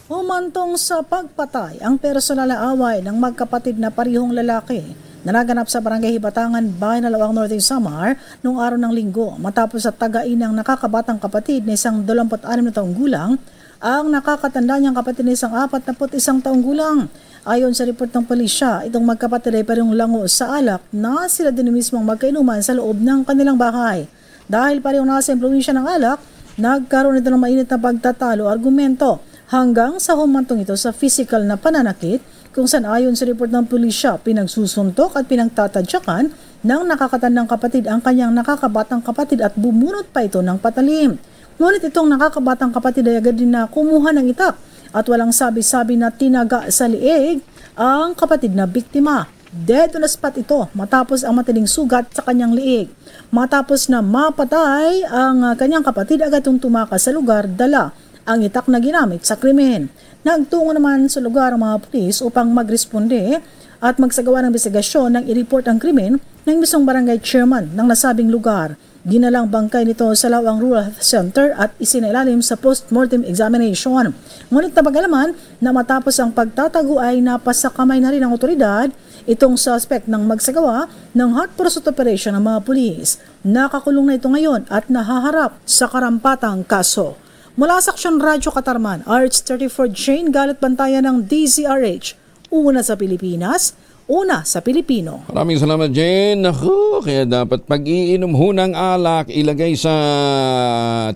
Humantong sa pagpatay ang personal na away ng magkapatid na parihong lalaki na naganap sa Barangay Hibatangan, Bayan na Lauang, Northern Samar noong araw ng Linggo matapos sa tagain ng nakakabatang kapatid na isang 26 na taong gulang ang nakakatanda niyang kapatid na isang 41 taong gulang. Ayon sa report ng pulisya, itong magkapatid ay parehong lango sa alak na sila din mismong magkainuman sa loob ng kanilang bahay. Dahil parehong nasa impluwensya ng alak, nagkaroon ito ng mainit na pagtatalo argumento hanggang sa humantong ito sa physical na pananakit kung saan ayon sa report ng pulisya, pinagsusuntok at pinagtatadyakan ng nakakatandang kapatid ang kanyang nakakabatang kapatid at bumunot pa ito ng patalim. Ngunit itong nakakabatang kapatid ay agad din na kumuha ng itak at walang sabi-sabi na tinaga sa liig ang kapatid na biktima. Dead on the spot ito matapos ang matinding sugat sa kanyang liig. Matapos na mapatay ang kanyang kapatid, agad itong tumakas sa lugar, dala ang itak na ginamit sa krimen. Nagtungo naman sa lugar ang mga pulis upang magresponde at magsagawa ng investigasyon nang i-report ang krimen ng mismong barangay chairman ng nasabing lugar. Ginalang bangkay nito sa Lauang Rural Health Center at isinailalim sa post-mortem examination. Ngunit napag-alaman na matapos ang pagtatago ay napasa kamay na rin ng otoridad itong suspect ng magsagawa ng heart pursuit operation ng mga pulis. Nakakulong na ito ngayon at nahaharap sa karampatang kaso. Mula sa Aksyon Radyo Katarman, RH34 Jane Galit Bantayan ng DZRH, Una sa Pilipinas, una sa Pilipino. Maraming salamat, Jen. Ako, kaya dapat pag-iinom ho ng alak, ilagay sa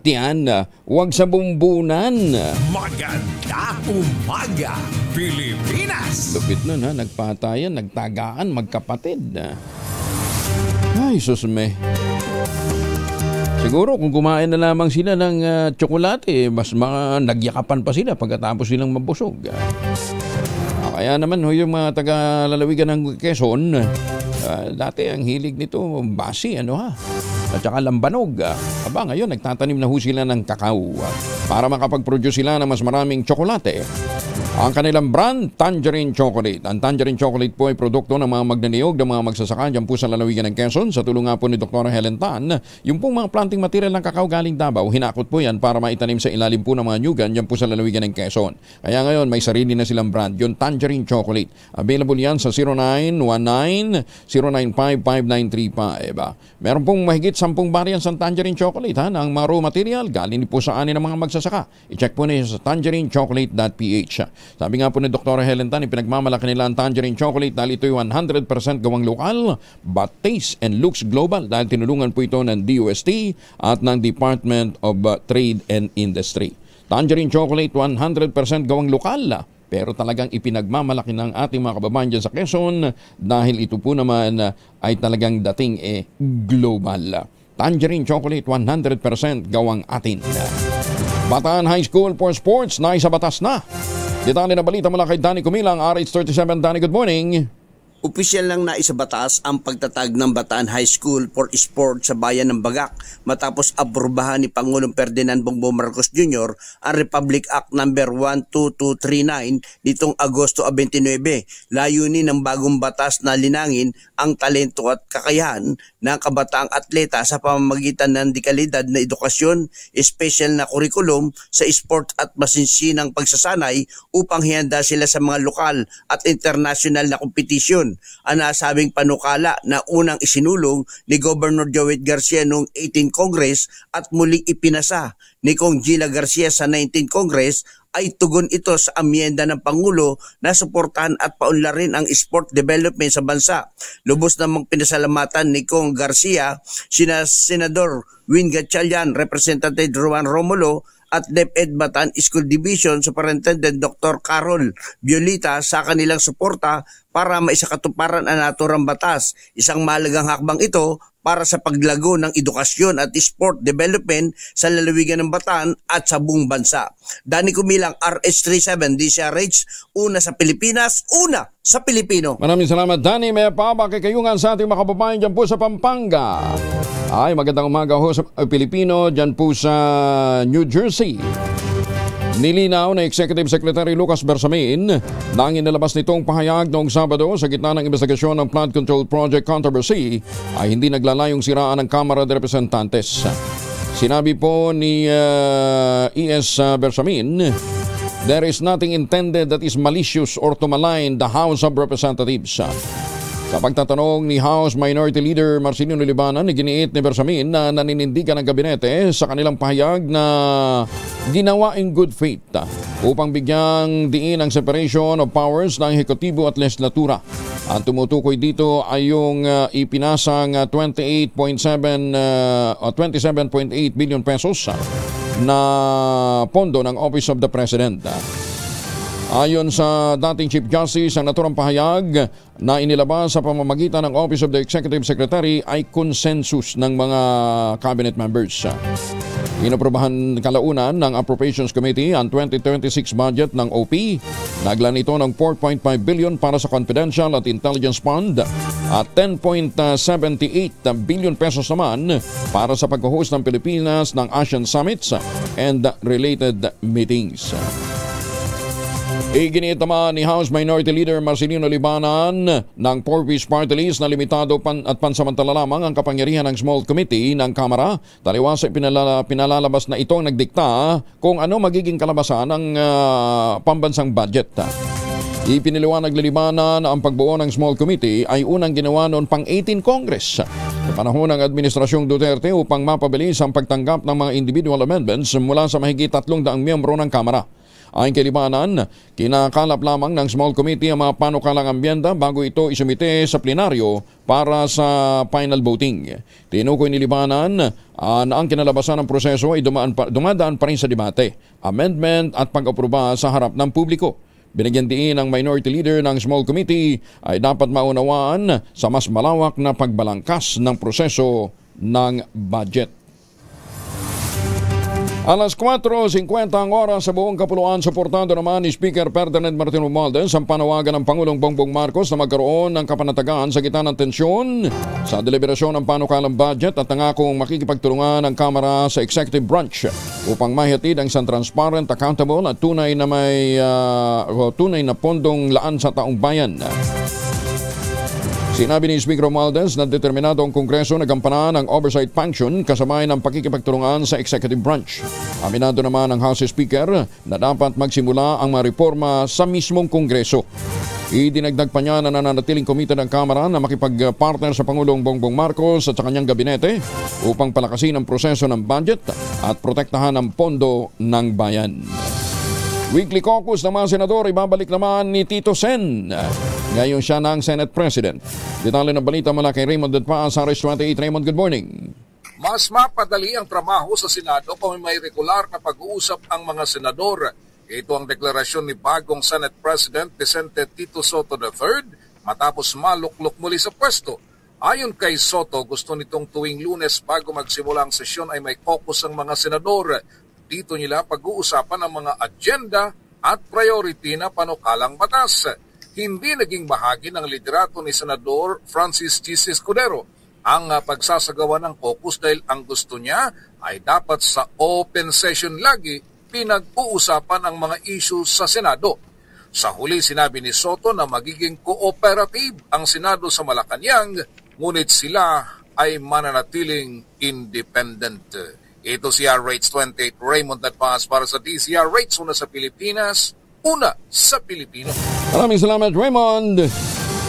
tiyan, huwag sa bumbunan. Maganda umaga, Pilipinas! Lupit nun ha, nagpatayan, nagtagaan, magkapatid. Ay, susme. Siguro kung kumain na lamang sila ng tsokolate, mas nagyakapan pa sila pagkatapos silang mabusog. Kaya naman yung mga taga-lalawigan ng Quezon, dati ang hilig nito basi, at saka lambanog. Ngayon nagtatanim na ho sila ng kakao para makapag-produce sila ng mas maraming tsokolate. Ang kanilang brand, Tangerine Chocolate. Ang Tangerine Chocolate po ay produkto ng mga magnaniyog ng mga magsasaka dyan po sa lalawigan ng Quezon. Sa tulong nga po ni Dr. Helen Tan, yung pong mga planting material ng kakao galing Davao, hinakot po yan para maitanim sa ilalim po ng mga nyugan dyan po sa lalawigan ng Quezon. Kaya ngayon may sarili na silang brand, yung Tangerine Chocolate. Available yan sa 0919-095-5935. Meron pong mahigit 10 variants ng Tangerine Chocolate ng mga raw material galing po sa ani ng mga magsasaka. I-check po niyo sa tangerinechocolate.ph. Sabi nga po ni Dr. Helen Tan, ipinagmamalaki nila ang Tangerine Chocolate dahil ito'y 100% gawang lokal but taste and looks global dahil tinulungan po ito ng DOST at ng Department of Trade and Industry. Tangerine Chocolate 100% gawang lokal pero talagang ipinagmamalaki ng ating mga kababayan dyan sa Quezon dahil ito po naman ay talagang dating global. Tangerine Chocolate 100% gawang atin. Bataan High School for Sports na isa batas na. Detalye na balita mula kay Danny Kumilang, RH37. Danny, good morning. Opisyal lang na isabatas ang pagtatag ng Bataan High School for Sport sa bayan ng Bagak matapos aprubahan ni Pangulong Ferdinand Bongbong Marcos Jr. ang Republic Act No. 12239 nitong Agosto 29. Layunin ng bagong batas na linangin ang talento at kakayahan ng kabataang atleta sa pamamagitan ng dekalidad na edukasyon, special na kurikulum sa sport at masinsinang pagsasanay upang hihanda sila sa mga lokal at international na kompetisyon. Ang nasabing panukala na unang isinulong ni Governor Joey Garcia noong 18 Congress at muling ipinasa ni Kong Gila Garcia sa 19 Congress ay tugon ito sa amyenda ng Pangulo na suportahan at paunlarin ang sport development sa bansa. Lubos namang pinasalamatan ni Kong Garcia, sina Senador Win Gatchalian, Representative Juan Romulo at DepEd Bataan School Division Superintendent Dr. Carol Violita sa kanilang suporta para maisakatuparan ang naturang batas. Isang mahalagang hakbang ito para sa paglago ng edukasyon at sport development sa lalawigan ng Bataan at sa buong bansa. Danny Kumilang, RH37, DCRH, una sa Pilipinas, una sa Pilipino. Maraming salamat, Danny. May pakikayungan sa ating mga kababayan dyan po sa Pampanga. Ay, magandang umaga ho sa Pilipino dyan po sa New Jersey. Nilinaw na Executive Secretary Lucas Bersamin na ang inilabas nitong pahayag noong Sabado sa gitna ng investigasyon ng Flood Control Project controversy ay hindi naglalayong siraan ng Kamara de Representantes. Sinabi po ni E.S. Bersamin, there is nothing intended that is malicious or to malign the House of Representatives. Sa pagtatanong ni House Minority Leader Marcelino Libanan, iginiit ni Bersamin na naninindigan ng gabinete sa kanilang pahayag na ginawa in good faith upang bigyang diin ang separation of powers ng ehekutibo at legislatura. Ang tumutukoy dito ay yung ipinasang 27.8 billion pesos na pondo ng Office of the President. Ayon sa dating Chief Justice, ang naturang pahayag na inilabas sa pamamagitan ng Office of the Executive Secretary ay consensus ng mga cabinet members. Inaprobahan kalaunan ng Appropriations Committee ang 2026 budget ng OP. Naglaan ito ng 4.5 billion para sa Confidential at Intelligence Fund at 10.78 billion pesos naman para sa pag-host ng Pilipinas ng ASEAN Summits and related meetings. Iginiit naman ni House Minority Leader Marcelino Libanan ng 4-piece party list na limitado at pansamantala lamang ang kapangyarihan ng Small Committee ng Kamara. Taliwas ay pinalalabas na itong nagdikta kung ano magiging kalabasan ng pambansang budget. Ipiniliwanag ni Libanan ang pagbuo ng Small Committee ay unang ginawa noon pang 18 Congress sa panahon ng Administrasyong Duterte upang mapabilis ang pagtanggap ng mga individual amendments mula sa mahigit 300 miyembro ng Kamara. Ayon kay Libanan, kinakalap lamang ng small committee ang mga panukalang ambyenda bago ito isumite sa plenaryo para sa final voting. Tinukoy ni Libanan na ang kinalabasan ng proseso ay dumadaan pa rin sa debate, amendment at pag-aproba sa harap ng publiko. Binigyan diin ng minority leader ng small committee ay dapat maunawaan sa mas malawak na pagbalangkas ng proseso ng budget. Alas 4:50 ang oras sa buong kapuluan. Suportado naman ni Speaker Ferdinand Martin Romualdez ang panawagan ng Pangulong Bongbong Marcos na magkaroon ng kapanatagan sa gitna ng tensyon sa deliberasyon ng panukalang budget at nangakong makikipagtulungan ng Kamara sa executive branch upang mahihatid ang isang transparent, accountable at tunay na pondong laan sa taong bayan. Sinabi ni Speaker Romualdez na determinado ang Kongreso na gampanan ang oversight function kasabay ng pakikipagtulungan sa executive branch. Aminado naman ang House Speaker na dapat magsimula ang mga reforma sa mismong Kongreso. Idinagdag pa niya na nananatiling komite ng Kamara na makipag-partner sa Pangulong Bongbong Marcos at sa kanyang gabinete upang palakasin ang proseso ng budget at protektahan ang pondo ng bayan. Weekly caucus ng mga senador ibabalik naman ni Tito Sen. Ngayon siya ng Senate President. Detalye ng balita mula kay Raymond Dadpa sa RH28. Raymond, good morning. Mas mapadali ang trabaho sa Senado kung may regular na pag-uusap ang mga senador. Ito ang deklarasyon ni bagong Senate President Vicente Tito Soto III matapos maluklok muli sa pwesto. Ayon kay Soto, gusto nitong tuwing Lunes bago magsimula ang sesyon ay may caucus ang mga senador. Dito nila pag-uusapan ang mga agenda at priority na panukalang batas. Hindi naging bahagi ng liderato ni Senador Francis G. Escudero ang pagsasagawa ng caucus dahil ang gusto niya ay dapat sa open session lagi pinag-uusapan ang mga issues sa Senado. Sa huli sinabi ni Soto na magiging cooperative ang Senado sa Malacanang, ngunit sila ay mananatiling independent. Ito si RH28 Raymond Dadpas para sa DZRH, una sa Pilipinas, una sa Pilipino. Maraming salamat, Raymond.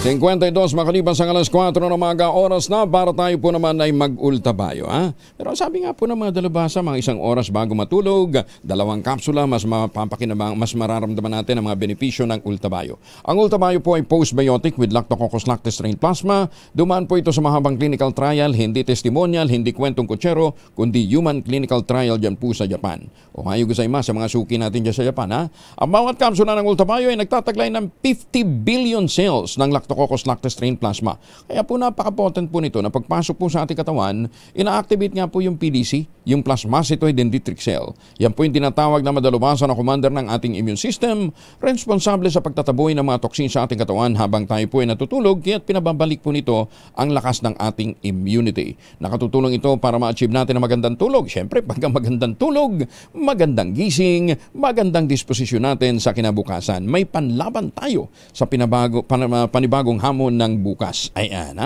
52 makalipas ang alas 4 ng umaga, oras na para tayo po naman ay mag-ultabayo. Pero sabi nga po ng mga dalubhasa, mga isang oras bago matulog, 2 kapsula, mas mapapakinabang, mas mararamdaman natin ang mga benepisyo ng ultabayo. Ang ultabayo po ay postbiotic with Lactococcus lactis strain plasma. Dumaan po ito sa mahabang clinical trial, hindi testimonial, hindi kwentong kutsero, kundi human clinical trial dyan po sa Japan. Ohayo gozaimasu sa mga suki natin dyan sa Japan. Ang bawat kapsula ng ultabayo ay nagtataglay ng 50 billion cells ng Lactococcus lactis strain plasma. Kaya po napaka-potent po nito na pagpasok po sa ating katawan, ina-activate nga po yung PDC, yung plasmacytoid dendritic cell. Yan po yung tinatawag na madalubhasa na commander ng ating immune system, responsable sa pagtataboy ng mga toksin sa ating katawan habang tayo po ay natutulog, kaya't pinababalik po nito ang lakas ng ating immunity. Nakatutulong ito para ma-achieve natin ang magandang tulog. Siyempre, pagka magandang tulog, magandang gising, magandang disposisyon natin sa kinabukasan. May panlaban tayo sa panibagong hamon ng bukas. Ayan,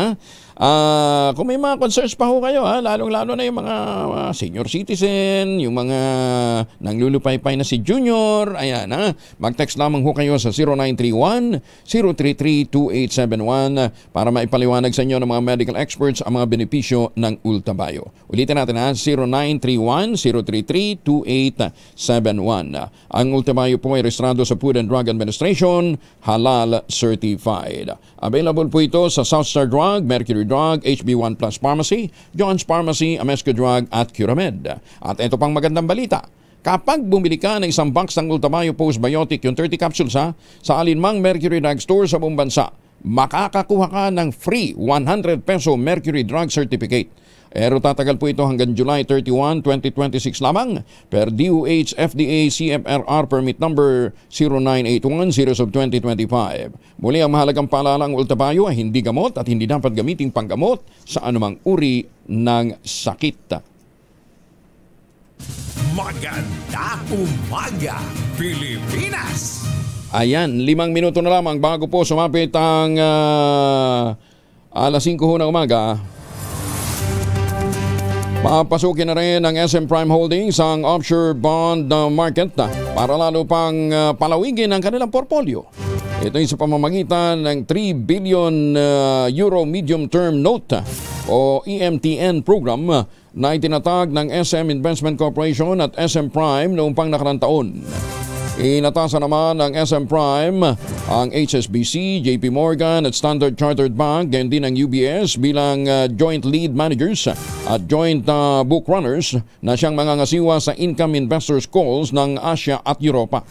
kung may mga concerns pa ho kayo, lalong-lalo na yung mga senior citizen, yung mga nanglulupay-pay na si junior, ayan, mag-text lamang ho kayo sa 0931-033-2871 para maipaliwanag sa inyo ng mga medical experts ang mga benepisyo ng Ultabayo. Ulitin natin, 0931-033-2871. Ang Ultabayo po ay rehistrado sa Food and Drug Administration, halal certified. Available po ito sa Southstar Drug, Mercury Drug, HB1 Plus Pharmacy, John's Pharmacy, Amesco Drug at Curamed. At ito pang magandang balita. Kapag bumili ka ng isang box ng Ultabayo Postbiotic, yung 30 capsules sa alinmang Mercury Drug Store sa buong bansa, makakakuha ka ng free 100 peso Mercury Drug Certificate. Pero tatagal po ito hanggang July 31, 2026 lamang per DOH FDA CFRR permit number 0981-0/2025. Muli ang mahalagang paalala, ang Ultabayo ay hindi gamot at hindi dapat gamiting panggamot sa anumang uri ng sakit. Maganda umaga, Pilipinas! Ayan, 5 minuto na lamang bago po sumapit ang alas 5 ng umaga. Papasukin na rin ng SM Prime Holdings ang offshore bond market para lalo pang palawigin ang kanilang portfolio. Ito ay sa pamamagitan ng 3 billion euro medium-term note o EMTN program na itinatag ng SM Investment Corporation at SM Prime noong pang nakarang taon. Inatasan naman ng SM Prime ang HSBC, JP Morgan at Standard Chartered Bank, gayon din ang UBS bilang joint lead managers at joint book runners na siyang mangangasiwa sa income investors calls ng Asia at Europa.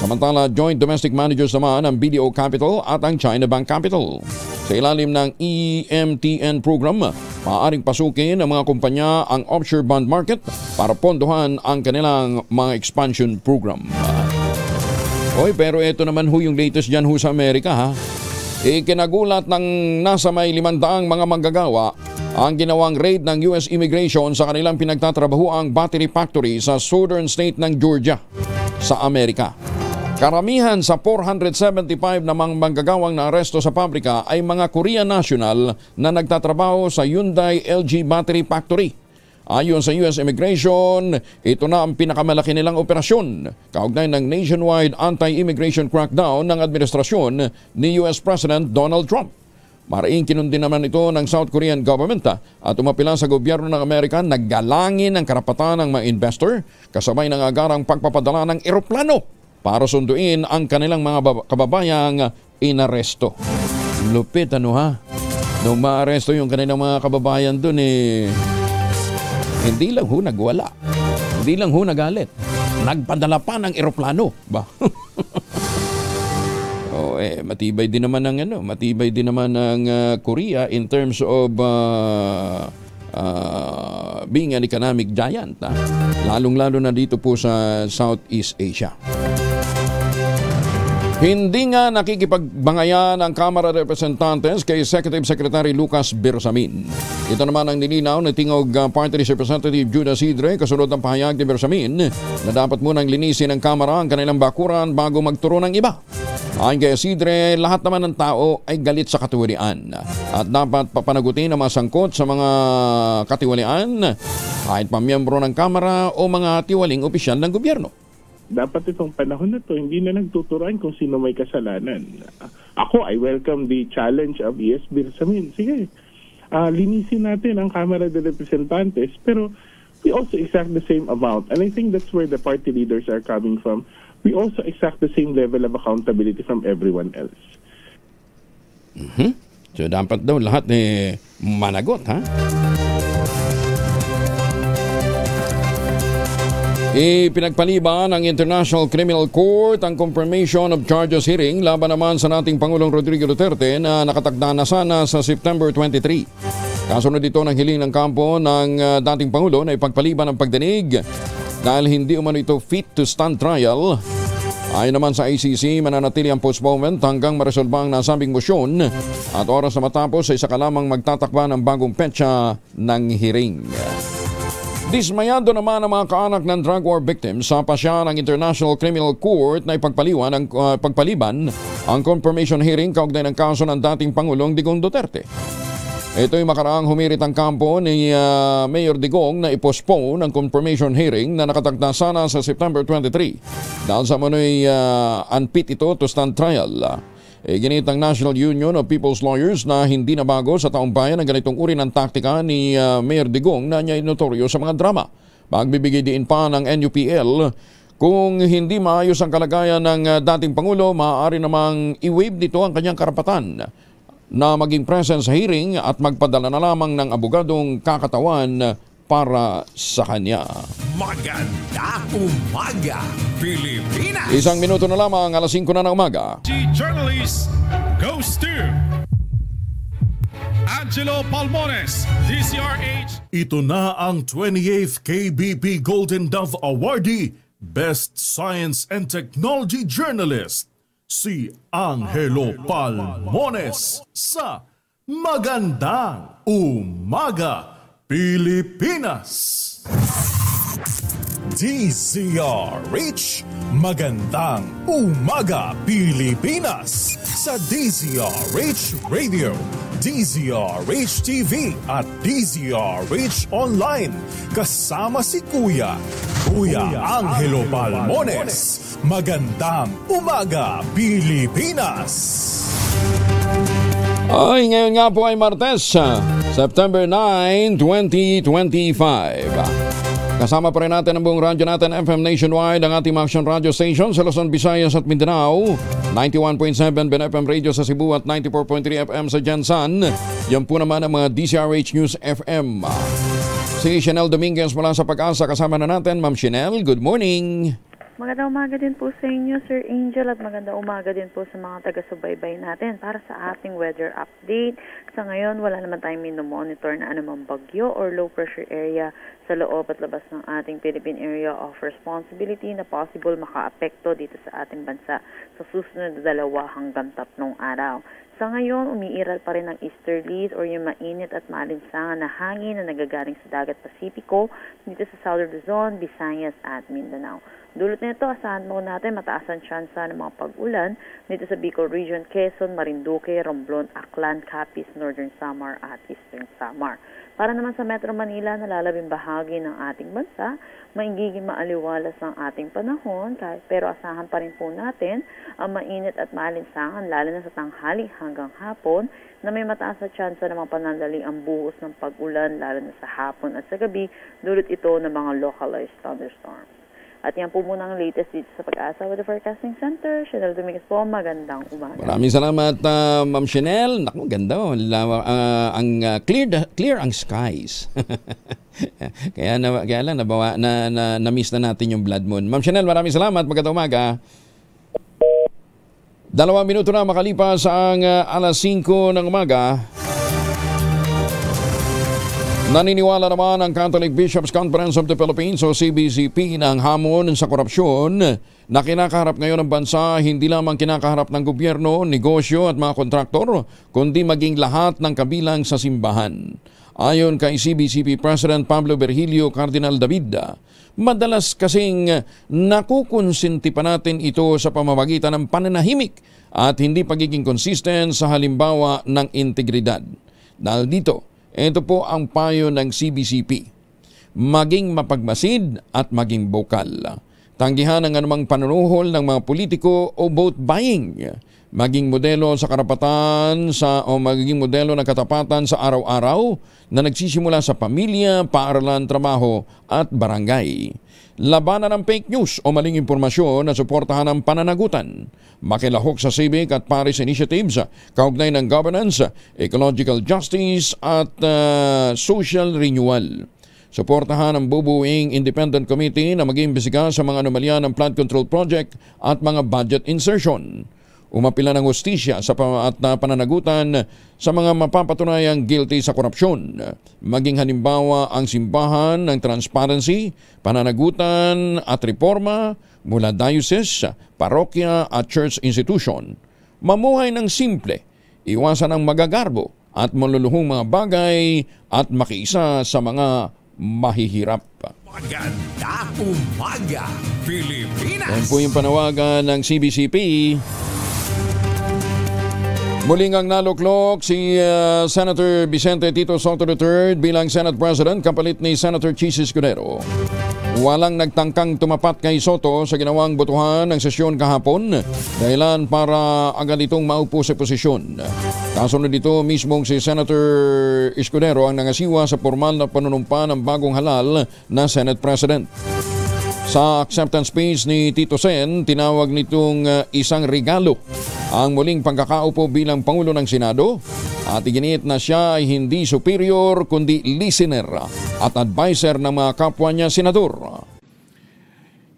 Samantala, joint domestic managers naman ang BDO Capital at ang China Bank Capital. Sa ilalim ng EMTN program, maaaring pasukin ng mga kumpanya ang offshore bond market para pondohan ang kanilang mga expansion program. Oy, pero ito naman ho yung latest dyan ho sa Amerika ha. Ikinagulat ng nasa may 500 mga manggagawa ang ginawang raid ng US Immigration sa kanilang pinagtatrabahuang battery factory sa southern state ng Georgia sa Amerika. Karamihan sa 475 na mga manggagawang na aresto sa pabrika ay mga Korean national na nagtatrabaho sa Hyundai LG Battery Factory. Ayon sa US Immigration, ito na ang pinakamalaki nilang operasyon kaugnay ng nationwide anti-immigration crackdown ng administrasyon ni US President Donald Trump. Maraming kinundin naman ito ng South Korean government at umapila sa gobyerno ng Amerika na galangin ang karapatan ng mga investor kasabay ng agarang pagpapadala ng eroplano para sunduin ang kanilang mga kababayang inaresto. Lupit ano ha? Nung maaresto yung kanilang mga kababayan dun hindi lang ho nagwala. Hindi lang ho nagalit. Nagpadala pa ng eroplano. Ba? Matibay din naman ng matibay din naman ng Korea in terms of being an economic giant. Lalong-lalo na dito po sa Southeast Asia. Hindi nga nakikipagbangayan ang Kamara de Representantes kay Executive Secretary Lucas Bersamin. Ito naman ang nilinaw na tingog Party List Representative Judas Sidre kasunod ng pahayag ni Bersamin na dapat munang linisin ng Kamara ang kanilang bakuran bago magturo ng iba. Ayon kay Sidre, lahat naman ng tao ay galit sa katiwalian at dapat papanagutin ang mga sangkot sa mga katiwalian kahit pa miyembro ng Kamara o mga tiwaling opisyal ng gobyerno. Dapat itong panahon na to, hindi na nagtuturuan kung sino may kasalanan. Ako, I welcome the challenge of ES Bersamin. Sige, linisin natin ang Kamara de Representantes, pero we also exact the same amount. And I think that's where the party leaders are coming from. We also exact the same level of accountability from everyone else. So dapat daw lahat managot, ha? Ipinagpaliban ng International Criminal Court ang confirmation of charges hearing laban naman sa nating Pangulong Rodrigo Duterte na nakatakda na sana sa September 23. Kasunod dito ng hiling ng kampo ng dating Pangulo na ipagpaliban ang pagdinig dahil hindi umano ito fit to stand trial. Ayon naman sa ICC, mananatili ang postponement hanggang maresolba ang nasabing motion at oras na matapos sa isa ka lamang magtatakba ng bagong petsa ng hearing. Dismayado naman ang mga kaanak ng drug war victims sa pasya ng International Criminal Court na pagpaliban ang confirmation hearing kaugnay ng kaso ng dating Pangulong Digong Duterte. Ito'y makaraang humirit ang kampo ni Mayor Digong na ipostpone ang confirmation hearing na nakatagda sana sa September 23 dahil sa manoy unfit ito to stand trial. Ginit ng National Union of People's Lawyers na hindi na bago sa taong bayan ang ganitong uri ng taktika ni Mayor Digong na niya inotoryo sa mga drama. Pagbibigay diin pa ng NUPL, kung hindi maayos ang kalagayan ng dating Pangulo, maaari namang i-waive dito ang kanyang karapatan na maging present sa hearing at magpadala na lamang ng abogadong kakatawan para sa kanya. Maganda umaga, Pilipinas! 1 minuto na lamang, alas 5 na ng umaga. Journalist goes to Angelo Palmones, DCRH. Ito na ang 28th KBP Golden Dove Awardee, Best Science and Technology Journalist, si Angelo Palmones sa Magandang Umaga, Pilipinas. DZRH, Magandang Umaga, Pilipinas. Sa DZRH Radio, DZRH TV at DZRH Online. Kasama si Kuya Angelo Palmones. Magandang Umaga, Pilipinas. Ay, ngayon nga po ay Martes, September 9, 2025. Kasama pa rin natin ang buong radyo natin, FM Nationwide, ang ating action radio station sa Luzon, Visayas at Mindanao. 91.7 BNFM Radio sa Cebu at 94.3 FM sa Jansan. Yan po naman ang mga DCRH News FM. Si Chanel Dominguez mula sa Pag-asa, kasama na natin. Ma'am Chanel, good morning. Magandang umaga din po sa inyo, Sir Angel, at magandang umaga din po sa mga taga-subaybay natin para sa ating weather update. Sa ngayon, wala naman tayong minomonitor na anumang bagyo or low pressure area sa loob at labas ng ating Philippine Area of Responsibility na possible maka-apekto dito sa ating bansa sa susunod na 2 hanggang 3 araw. Sa ngayon, umiiral pa rin ang easterlies or yung mainit at malinsangan na hangin na nagagaling sa dagat Pasipiko dito sa Southern Luzon, Visayas at Mindanao. Dulot nito, asahan mo natin mataas ang tsansa ng mga pag-ulan dito sa Bicol Region, Quezon, Marinduque, Romblon, Aklan, Capiz, Northern Samar at Eastern Samar. Para naman sa Metro Manila, nalalabing bahagi ng ating bansa, maigiging maaliwalas ang ating panahon, pero asahan pa rin po natin ang mainit at maalinsangan lalo na sa tanghali hanggang hapon na may mataas na tsansa ng mga panandali ang buhos ng pag-ulan lalo na sa hapon at sa gabi, dulot ito ng mga localized thunderstorms. At yan po muna ang latest dito sa Pag-asa Weather Forecasting Center. Chanel Dominguez po, magandang umaga. Maraming salamat, Ma'am Chanel. Naku, ganda. Clear ang skies. kaya lang, na-miss na natin yung blood moon. Ma'am Chanel, maraming salamat. Magandang umaga. 2 minuto na makalipas ang alas 5 ng umaga. Naniniwala naman ang Catholic Bishops Conference of the Philippines o CBCP na ang hamon sa korupsyon na kinakaharap ngayon ng bansa hindi lamang kinakaharap ng gobyerno, negosyo at mga kontraktor, kundi maging lahat ng kabilang sa simbahan. Ayon kay CBCP President Pablo Virgilio Cardinal David, madalas kasing nakukonsinti pa natin ito sa pamamagitan ng pananahimik at hindi pagiging consistent sa halimbawa ng integridad. Dahil dito, ito po ang payo ng CBCP. Maging mapagmasid at maging bokal. Tanggihan ang anumang panunuhol ng mga politiko o vote buying. Maging modelo sa karapatan magiging modelo ng katapatan sa araw-araw na nagsisimula sa pamilya, paaralan, trabaho at barangay. Labanan ng fake news o maling impormasyon na suportahan ang pananagutan. Makilahok sa civic at parish initiatives, kaugnay ng governance, ecological justice at social renewal. Suportahan ang bubuing independent committee na mag-iimbestiga sa mga anomalya ng flood control project at mga budget insertion. Umapila ng hustisya at pananagutan sa mga mapapatunayang guilty sa korupsyon. Maging halimbawa ang simbahan ng transparency, pananagutan at reforma mula diocese, parokya at church institution. Mamuhay ng simple, iwasan ang magagarbo at maluluhong mga bagay at makiisa sa mga mahihirap. Maganda umaga, Pilipinas! Yan po yung panawagan ng CBCP. Muling ang naluklok si Senator Vicente Tito Soto III bilang Senate President kapalit ni Senator Chis Escudero. Walang nagtangkang tumapat kay Soto sa ginawang botohan ng sesyon kahapon dahilan para agad itong maupo sa posisyon. Kasunod dito mismong si Senator Escudero ang nangasiwa sa formal na panunumpa ng bagong halal na Senate President. Sa acceptance speech ni Tito Sen, tinawag nitong isang regalo ang muling pagkakaupo bilang Pangulo ng Senado at iginiit na siya ay hindi superior kundi listener at advisor ng mga kapwa niya senador.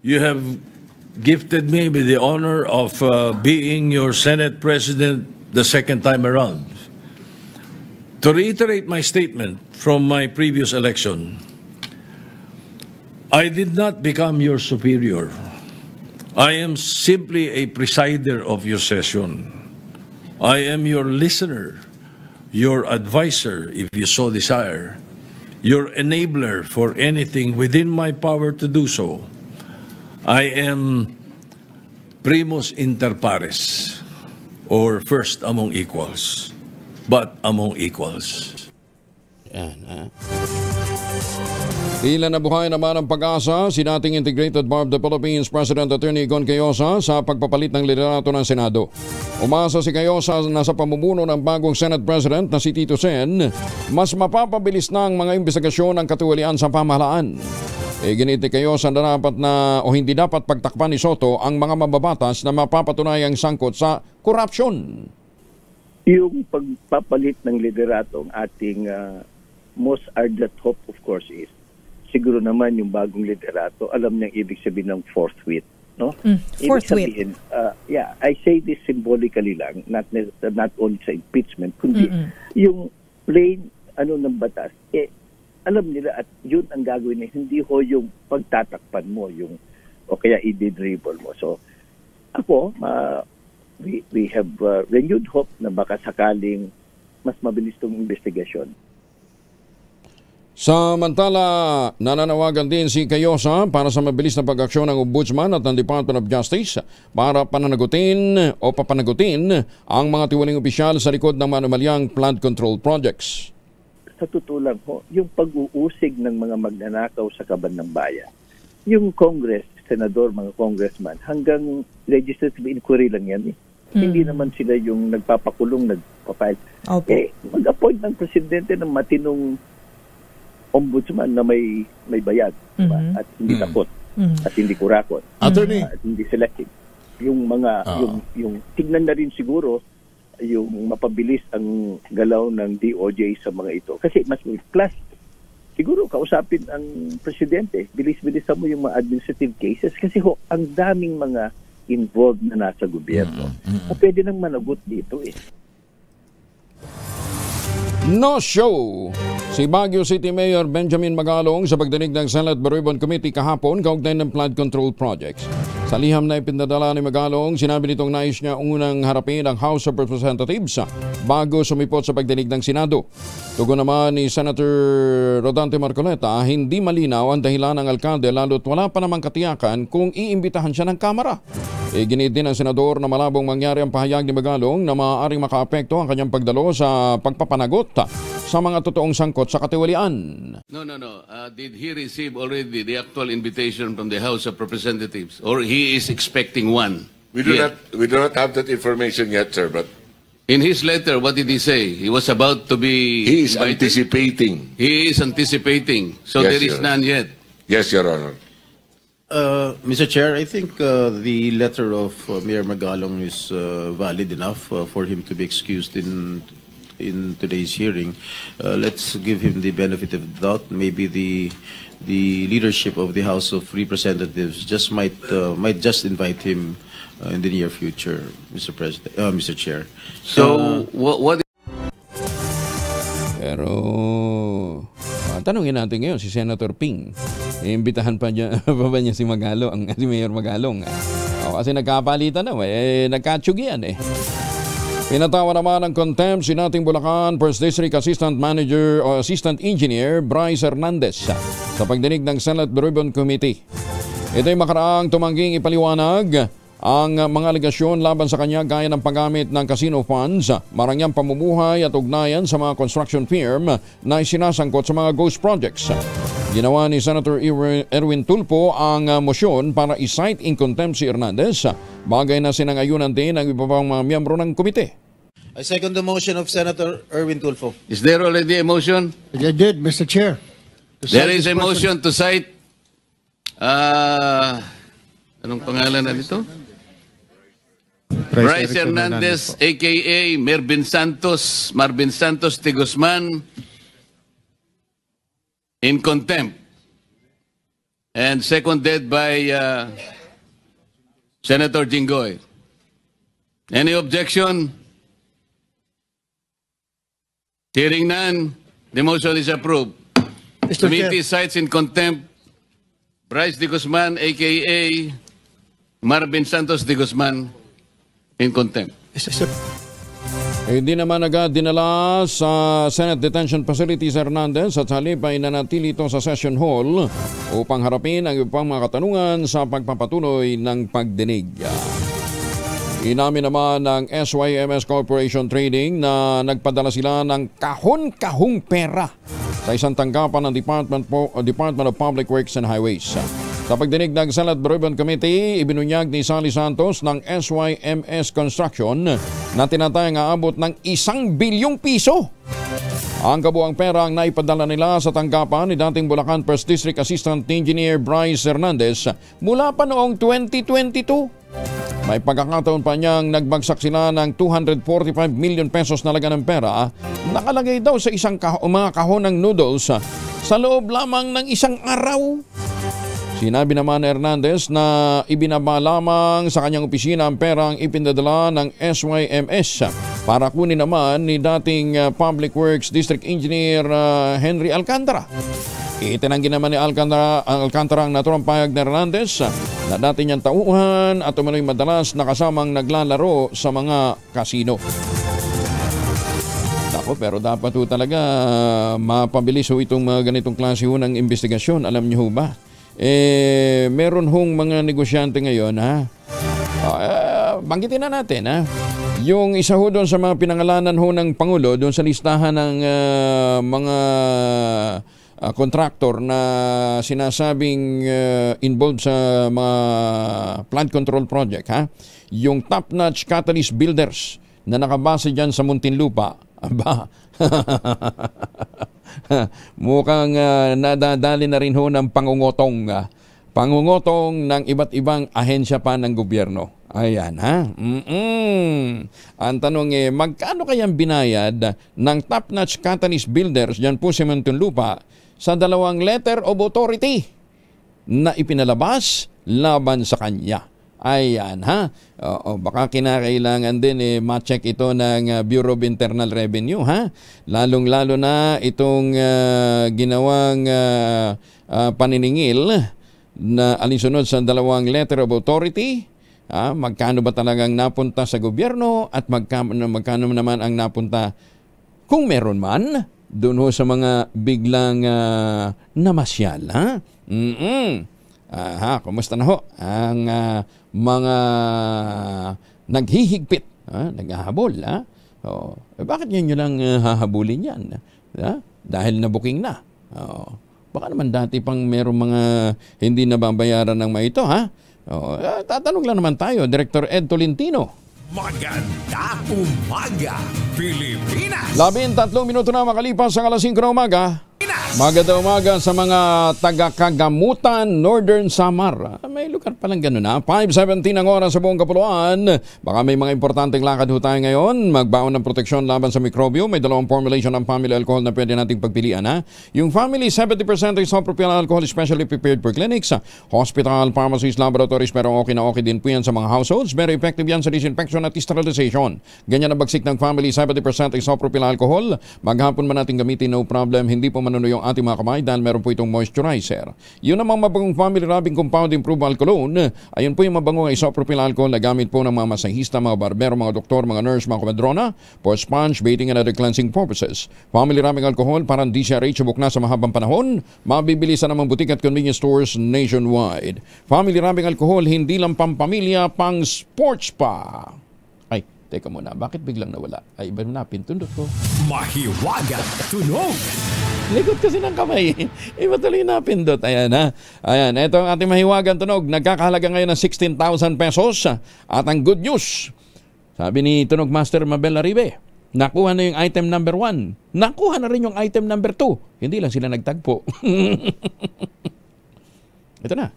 You have gifted me with the honor of being your Senate President the second time around. To reiterate my statement from my previous election, I did not become your superior. I am simply a presider of your session. I am your listener, your advisor, if you so desire, your enabler for anything within my power to do so. I am primus inter pares, or first among equals, but among equals. Yan, Tila na buhay naman ang pag-asa si dating Integrated Bar of the Philippines President Attorney Gon Cayosa sa pagpapalit ng liderato ng Senado. Umasa si Cayosa na sa pamumuno ng bagong Senate President na si Tito Sen, mas mapapabilis na ang mga investigasyon ng katiwalian sa pamahalaan. Giniti kayo sa dapat na o hindi dapat pagtakpan ni Soto ang mga mababatas na mapapatunayang sangkot sa korupsyon. Yung pagpapalit ng liderato, ang ating most ardent hope of course is siguro naman yung bagong liderato, alam niyang ibig sabihin ng fourth wit. No? Fourth wit. I say this symbolically lang, not only sa impeachment, kundi yung plain ng batas, alam nila at yun ang gagawin nila, hindi ho yung pagtatakpan mo yung o kaya i-dribble mo. So ako, we have renewed hope na baka sakaling mas mabilis itong investigasyon. Samantala, nananawagan din si Cayosa para sa mabilis na pag-aksyon ng Ombudsman at ng Department of Justice para papanagutin ang mga tiwaling opisyal sa likod ng manumalyang flood control projects. Sa totoo lang ho, yung pag-uusig ng mga magnanakaw sa kaban ng bayan, yung Congress, Senador, mga Congressman, hanggang legislative inquiry lang yan. Hindi naman sila yung nagpapakulong, nagpapile. Mag-appoint ng Presidente ng matinong ombudsman na may bayad at hindi takot at hindi kurakot at hindi selective. Yung mga yung tignan na rin siguro yung mapabilis ang galaw ng DOJ sa mga ito. Kasi mas plus, siguro kausapin ang presidente, bilis-bilisan mo yung mga administrative cases kasi ang daming mga involved na nasa gobyerno. Pwede nang managot dito No show si Baguio City Mayor Benjamin Magalong sa pagdinig ng Senate Blue Ribbon Committee kahapon kaugnay ng flood control projects. Sa liham na ipinadala ni Magalong, sinabi nitong nais niya unang harapin ang House of Representatives bago sumipot sa pagdinig ng Senado. Tugon naman ni Senator Rodante Marcoleta, hindi malinaw ang dahilan ng alkalde lalo't wala pa namang katiyakan kung iimbitahan siya ng Kamara. Ginit din ng Senador na malabong mangyari ang pahayag ni Magalong na maaaring makaapekto ang kanyang pagdalo sa pagpapanagot sa mga totoong sangkot sa katiwalian. No. Did he receive already the actual invitation from the House of Representatives, or he is expecting one? We do not have that information yet, sir. But in his letter, what did he say? He was about to be. He is invited? anticipating. He is anticipating. So Yes, there is Your none yet. Yes, Your Honor. Mr. Chair, I think the letter of Mayor Magalong is valid enough for him to be excused in today's hearing. Let's give him the benefit of the doubt. Maybe the leadership of the House of Representatives just might just invite him in the near future, Mr. Chair. So what? Pero tanungin natin ngayon si Senator Ping. Iimbitahan pa ba niya si Mayor Magalong? Kasi nagkapalitan na, nagkatsugian Pinatawa naman ng contempt si nating Bulacan First District Assistant Manager o Assistant Engineer Bryce Hernandez sa pagdinig ng Senate Blue Ribbon Committee. Ito'y makaraang tumangging ipaliwanag ang mga aligasyon laban sa kanya gaya ng paggamit ng casino funds, marangyang pamumuhay at ugnayan sa mga construction firm na isinasangkot sa mga ghost projects. Ginawa ni Senator Erwin Tulfo ang motion para i-cite in contempt si Hernandez, bagay na sinangayunan din ng iba pang mga miyembro ng komite. I second the motion of Senator Erwin Tulfo. Is there already a motion? I did, Mr. Chair. There is a motion to cite. Anong pangalan na dito? Bryce Hernandez, a.k.a. Marvin Santos de Guzman, in contempt. And seconded by Senator Jinggoy. Any objection? Hearing none, the motion is approved. Committee cites in contempt Bryce de Guzman, a.k.a. Marvin Santos de Guzman, in contempt. Hindi naman agad dinala sa Senate Detention Facility si Hernandez at halip ay nanatili ito sa session hall upang harapin ang ibang mga katanungan sa pagpapatuloy ng pagdinig. Inamin naman ng SYMS Corporation Trading na nagpadala sila ng kahon-kahong pera sa isang tanggapan ng Department of Public Works and Highways. Sa pagdinig ng Senate Blue Ribbon Committee, ibinunyag ni Sally Santos ng SYMS Construction na tinatayang aabot ng 1 bilyong piso Ang kabuang pera ang naipadala nila sa tanggapan ni dating Bulacan 1st District Assistant Engineer Bryce Hernandez mula pa noong 2022. May pagkakataon pa niyang nagbagsak sila ng 245 million pesos na laga ng pera nakalagay daw sa isang mga kahon ng noodles sa loob lamang ng isang araw. Sinabi naman ni Hernandez na ibinaba lamang sa kanyang opisina ang perang ipinadala ng SYMS para kunin naman ni dating Public Works District Engineer Henry Alcantara. Itinanggi naman ni Alcantara ang naturang payag ni Hernandez na dati niyang tauhan at umano'y madalas nakasamang naglalaro sa mga kasino. Pero dapat ho talaga mapabilis ho itong mga ganitong klase ho ng investigasyon. Alam niyo ho ba? Meron hong mga negosyante ngayon, ha? Banggitin na natin, ha? Yung isa ho doon sa mga pinangalanan ho ng Pangulo, doon sa listahan ng mga contractor na sinasabing involved sa mga plant control project, ha? Yung top-notch catalyst builders na nakabase dyan sa Muntinlupa, aba, mukhang nadadali na rin ho ng pangungutong ng iba't ibang ahensya pa ng gobyerno. Ayan, ha? Ang tanong magkano kayang binayad ng top-notch catalyst builders dyan po sa Muntinlupa sa 2 letter of authority na ipinalabas laban sa kanya? Ayan, ha? Baka kinakailangan din ma-check ito ng Bureau of Internal Revenue, ha? Lalong-lalo na itong ginawang paniningil na alinsunod sa 2 letter of authority. Magkano ba talagang napunta sa gobyerno at magkano naman ang napunta, kung meron man, doon ho sa mga biglang namasyal, ha? Kumusta na ho ang mga naghihigpit, naghahabol, ha? Bakit nyo lang hahabulin yan? Dahil na-booking na. Baka naman dati pang merong mga hindi nababayaran ng mga ito, ha? Tatanong lang naman tayo, Director Ed Tolentino. Maganda umaga, Pilipinas! 13 minuto na makalipas ang alas 5 na umaga. Magandang umaga sa mga taga-Kagamutan, Northern Samar. May lugar palang ganun, ha? 5:17 ang oras sa buong kapuluan. Baka may mga importanteng lakad ho tayo ngayon. Magbaon ng proteksyon laban sa mikrobyo. May 2 formulation ng family alcohol na pwede nating pagpilian, ha? Yung family, 70% isopropyl alcohol, specially prepared for clinics, hospital, pharmacies, laboratories, pero okay na okay din po yan sa mga households. Very effective yan sa disinfection at sterilization. Ganyan ang bagsik ng family, 70% isopropyl alcohol. Maghapon man natin gamitin, no problem. Hindi po manuno yung ating mga kamay dahil meron po itong moisturizer. Yun namang mabangong family rubbing compound improved alcohol. Ayun po yung mabangong isopropyl alcohol na gamit po ng mga masahista, mga barbero, mga doktor, mga nurse, mga komadrona for sponge, bathing and other cleansing purposes. Family rubbing alcohol parang DCRH subok na sa mahabang panahon. Mabibili sa namang butik at convenience stores nationwide. Family rubbing alcohol hindi lang pampamilya, pang sports pa. Ay, teka muna, bakit biglang nawala? Ay, iba na, pintundot ko. Mahiwaga tunog! Likod kasi ng kamay. Iba tuloy na pindot. Ayan, ha? Ayan, ito ang ating mahiwagang tunog. Nagkakahalaga ngayon ng 16,000 pesos. At ang good news, sabi ni Tunog Master Mabel Aribe, nakuha na yung item number 1. Nakuha na rin yung item number 2. Hindi lang sila nagtagpo. Ito na.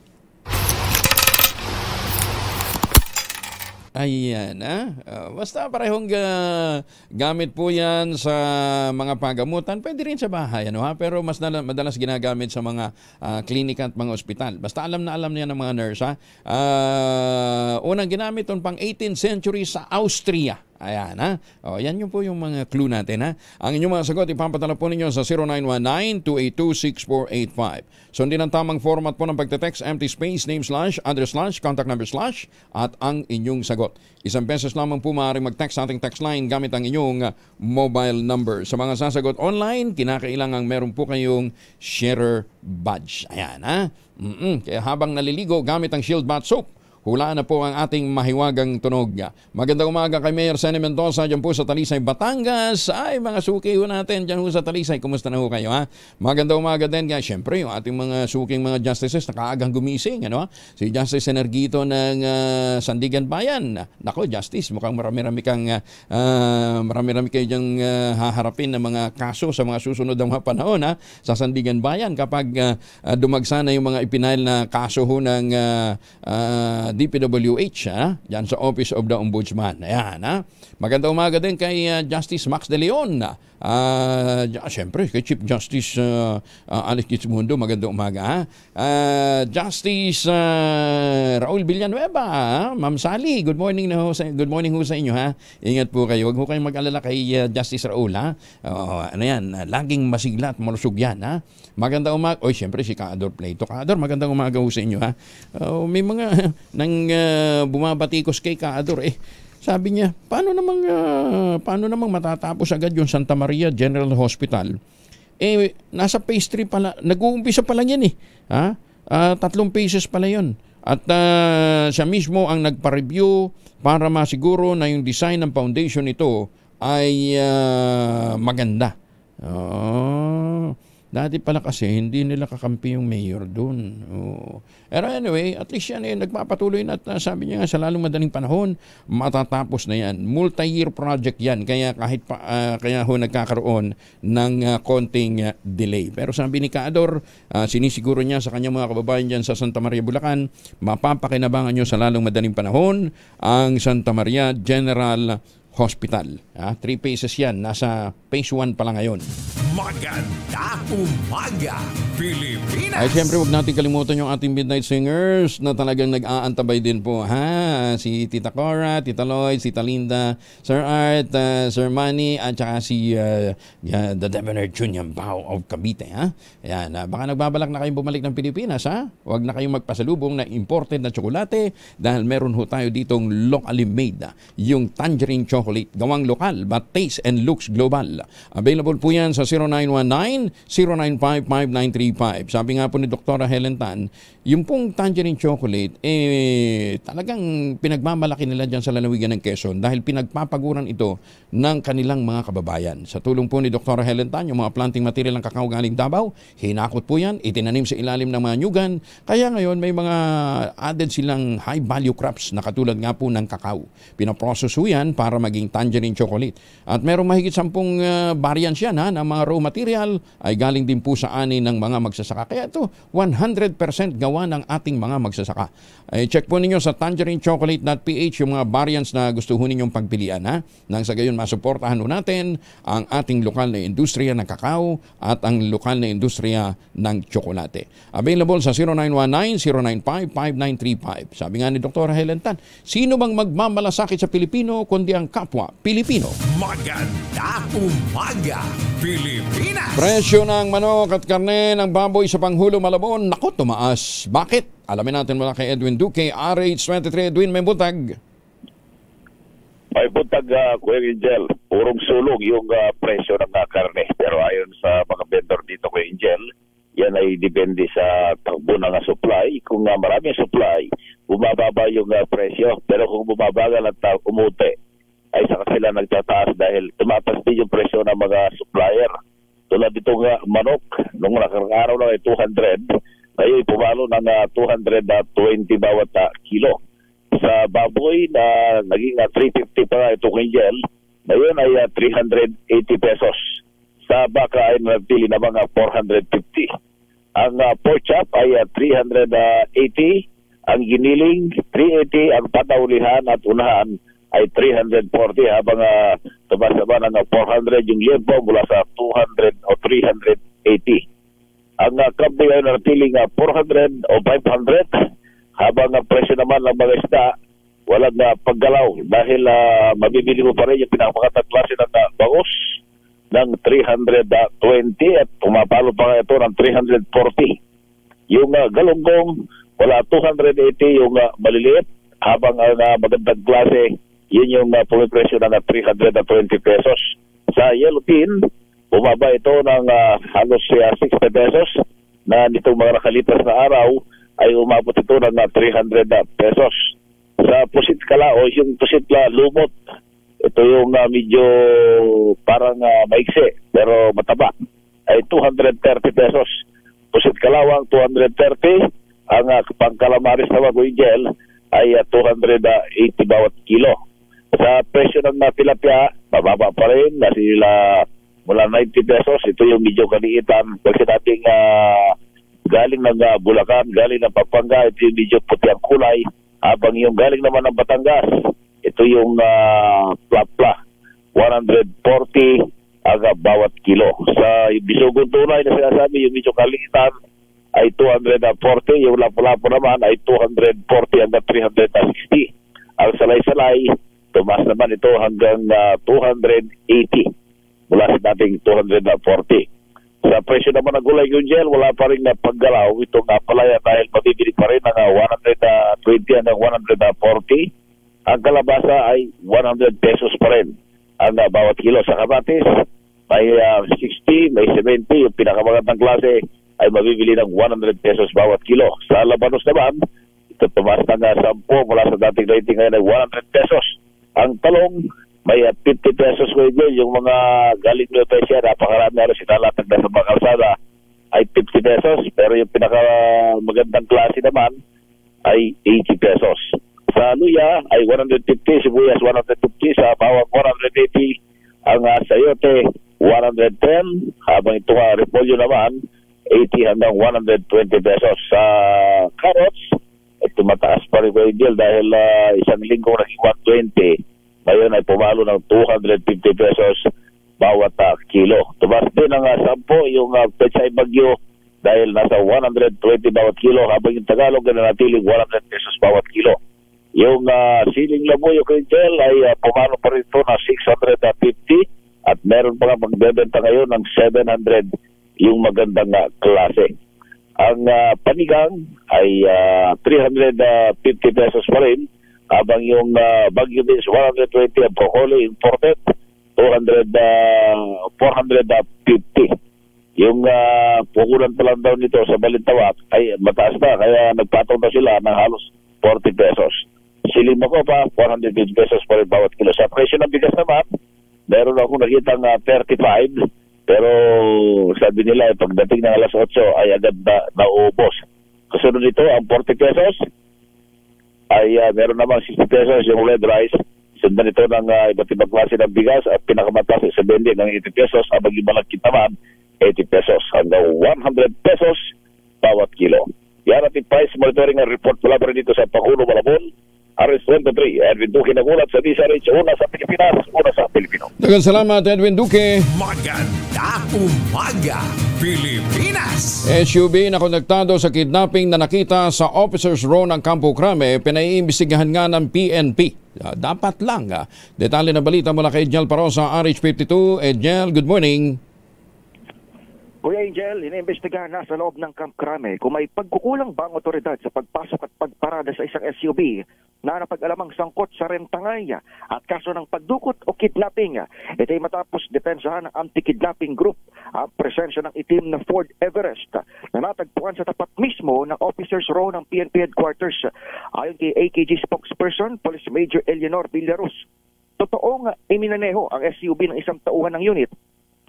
Ayan, ha? Basta parehong gamit po yan sa mga pagamutan. Pwede rin sa bahay, ano, ha? Pero mas madalas ginagamit sa mga klinika at mga ospital. Basta alam na alam niya ng mga nurse, ha? Unang ginamit ito pang 18th century sa Austria. Ayan, ha? Yan yung po yung mga clue natin, ha? Ang inyong mga sagot, ipapatala po ninyo sa 0919-282-6485. Sundin ang tamang format po ng pagte-text, empty space, name slash, address slash, contact number slash, at ang inyong sagot. Isang beses lamang po maaaring mag-text sa ating text line gamit ang inyong mobile number. Sa mga sasagot online, kinakailangang meron po kayong sharer badge. Ayan, ha? Kaya habang naliligo gamit ang Shield Bath Soap, hulaan na po ang ating mahiwagang tunog. Magandang umaga kay Mayor Senny Mendoza dyan po sa Talisay, Batangas. Ay, mga suki ho natin dyan po sa Talisay. Kumusta na ho kayo, ha? Magandang umaga din. Siyempre, yung ating mga suking mga justices na kaagang gumising. Ano? Si Justice Energito ng Sandigan Bayan. Nako, Justice, mukhang marami-rami kayo dyang haharapin ng mga kaso sa mga susunod na mga panahon, ha? Sa Sandigan Bayan kapag dumagsa na yung mga ipinail na kaso ho ng DPWH, ha? Diyan sa Office of the Ombudsman. Ayan, ha? Magandang umaga din kay Justice Max De Leon. Siyempre, kay Chief Justice Alex Gizmundo, magandang umaga. Justice Raul Villanueva, Ma'am Sally, good morning ho sa inyo, ha. Ingat po kayo. Huwag ho kayong mag-alala kay Justice Raul, ha. Ano yan, laging masigla at malusog yan, ha. Magandang umaga. Oy, siyempre si Kaador Plato. Kaador, magandang umaga ho sa inyo, ha. May mga nang bumabatikos kay Kaador, sabi niya, paano namang matatapos agad yung Santa Maria General Hospital? Nasa phase 3 pala, nag-uumpisa pa lang yan, ha? 3 phases pala yun. At siya mismo ang nagpa-review para masiguro na yung design ng foundation nito ay maganda. Dati pala kasi hindi nila kakampi yung mayor doon. Pero anyway, at least yan nagpapatuloy na at sabi niya nga sa lalong madaling panahon matatapos na yan. Multi-year project yan kaya kahit kaya ho nagkakaroon ng konting delay. Pero sabi ni Kaador, sinisiguro niya sa kanyang mga kababayan dyan sa Santa Maria, Bulacan, mapapakinabangan nyo sa lalong madaling panahon ang Santa Maria General Hospital. 3 phases yan. Nasa phase 1 pa lang ngayon. Magandang umaga, Pilipinas! Ay, siyempre, huwag natin kalimutan yung ating Midnight Singers na talagang nag-aantabay din po. Si Tita Cora, Tita Lloyd, Tita Linda, Sir Art, Sir Manny, at saka si The Debonair Junior Bao of Cavite. Ayan, baka nagbabalak na kayong bumalik ng Pilipinas. Huwag na kayong magpasalubong na imported na tsokolate dahil meron ho tayo ditong locally made. Yung tangerine chocolate, gawang lokal but taste and looks global. Available po yan sa 0919-095-5935. Sabi nga po ni Dr. Helen Tan, yung pong tangerine chocolate, talagang pinagmamalaki nila dyan sa lalawigan ng Quezon dahil pinagpapaguran ito ng kanilang mga kababayan. Sa tulong po ni Dr. Helen Tan, yung mga planting material ng kakao galing Davao, hinakot po yan, itinanim sa ilalim ng mga nyugan. Kaya ngayon may mga added silang high value crops na katulad nga po ng kakao. Pinaprocess po yan para maging tangerine chocolate. At merong mahigit 10 variants yan ng mga raw material ay galing din po sa ani ng mga magsasaka. Kaya ito, 100% gawa ng ating mga magsasaka. Check po ninyo sa tangerinechocolate.ph yung mga variants na gusto ho ninyong pagpilian. Nang sa gayon masuportahan ho natin ang ating lokal na industriya ng kakao at ang lokal na industriya ng tsokolate. Available sa 0919-095-5935. Sabi nga ni Dr. Helen Tan, sino bang magmamalasakit sa Pilipino kundi ang kapwa Pilipino? Magandang umaga, Pilipinas! Presyo ng manok at karne ng baboy sa Panghulo, Malabon, naku, tumaas. Bakit? Alamin natin mula kay Edwin Duque, RH23. Edwin, may butag. May butag, Kuya Angel. Purong sulog yung presyo ng karne. Pero ayon sa mga vendor dito, Kuya Angel, yan ay depende sa takbo ng supply. Kung maraming supply, bumababa yung presyo. Pero kung bumabagal at umuti, ay saka sila nagtataas dahil tumataas din yung presyo ng mga supplier. Tulad ditong manok, nung nakarang araw lang ay 200, ngayon pumalo ng 220 bawat kilo. Sa baboy na naging 350 pa ito kay Angel, ngayon ay 380 pesos. Sa baka ay nagpili na mga 450. Ang pork chop ay 380, ang giniling 380, ang pataulihan at unahan ay 340 habang tumasaba ng 400 yung liempo mula sa 200 o 380. Ang kabe ay natiling 400 o 500 habang ang presyo naman ng mga isda walang paggalaw dahil mabibili mo pa rin yung pinakamakatang klase ng bangus ng 320 at pumapalo pa ito ng 340. Yung galunggong wala 280 yung maliliit habang ang magandang klase yun yung pumipresyo ng 320 pesos. Sa yellowfin, bumaba ito ng halos 60 pesos na nitong mga nakalipas na araw ay umabot ito ng 300 pesos. Sa pusit kalao, yung pusit lumot, ito yung medyo parang maiksi pero mataba, ay 230 pesos. Pusit kalawang 230, ang pangkalamaris na Kuya Jel ay 280 bawat kilo. Sa presyo ng tilapia, mababa pa rin, nasila mula 90 pesos. Ito yung medyo kaliitan. Kasi nating galing ng Bulacan, galing ng Pampanga, ito yung medyo puti ang kulay. Habang yung galing naman ng Batangas, ito yung plapla, 140 bawat kilo. Sa bisugon tunay na sinasabi, yung medyo kaliitan ay 240, yung lapo-lapo naman ay 240 hanggang 360. Ang salay-salay, tumaas naman ito hanggang 280 mula sa dating 240. Sa presyo naman ng gulay yung gel, wala pa rin na paggalaw itong palaya dahil mabibili pa rin ng 120 hanggang 140. Ang kalabasa ay 100 pesos pa rin ang bawat kilo. Sa kamatis, may 60, may 70. Yung pinakamagandang klase ay mabibili ng 100 pesos bawat kilo. Sa labanos naman, ito tumaas ng 10 mula sa dating rating ngayon ay 100 pesos. Ang talong, may 50 pesos ko yung mga galing nyo pesya, napakarami na sinalatag na sa mga kalsada ay 50 pesos, pero yung pinakamagandang klase naman ay 80 pesos. Sa luya ay 150, sibuyas 150, sa bawang 180, ang sayote 110, habang ito repolyo naman 80 hanggang 120 pesos. Sa carrots, ito mataas pa rin dahil isang linggo naging 120. Ngayon ay pumalo ng 250 pesos bawat kilo. Tumas din ang 10 yung Pechay Bagyo dahil nasa 120 bawat kilo, habang yung Tagalog ay nanatiling 100 pesos bawat kilo. Yung siling labuyo Kuya Jel ay pumalo pa rin ito na 650 at meron pa nga magbebenta ngayon ng 700 yung magandang klase. Ang panigang ay 350 pesos pa rin, habang yung Bagyo Beans 120, ang broccoli imported 450. Yung pukulan pa lang daw nito sa Balintawak ay mataas na, kaya nagpatong na sila ng halos 40 pesos. Siling Macopa 450 pesos pa rin bawat kilo. Sa presyo ng bigas naman, meron akong nakitang 35, pero sabi nila pagdating ng alas 8 ay agad na naubos. Kasunod nito ang 40 pesos ay meron namang 60 pesos yung red rice. Sundan ito ng iba't ibang klase ng bigas at pinakamataas sa 70 ng 80 pesos, habang yung malagkit naman 80 pesos hanggang 100 pesos bawat kilo. Yan ating price monitoring and report mula pa rin dito sa Pakulo, Malabon. RS23, Edwin Duque nagulat sa DZRH, una sa Pilipinas, una sa Pilipino. Daghang salamat Edwin Duque. Maganda umaga, Pilipinas! SUV na konektado sa kidnapping na nakita sa Officers Row ng Campo Crame, pinaiimbestigahan nga ng PNP. Dapat lang. Detalye na balita mula kay Edgel Parosa, RH52. Edgel, good morning. Kuya Angel, iniimbestigahan na sa loob ng Camp Crame kung may pagkukulang ba ang otoridad sa pagpasok at pagparada sa isang SUV na napag-alamang sangkot sa rentangay at kaso ng pagdukot o kidnapping. Ito ay matapos depensahan ng anti-kidnapping group ang presensya ng itim na Ford Everest na natagpuan sa tapat mismo ng Officers Row ng PNP Headquarters. Ayon kay AKG spokesperson, Police Major Eleanor Villaros, totoong iminaneho ang SUV ng isang tauhan ng unit,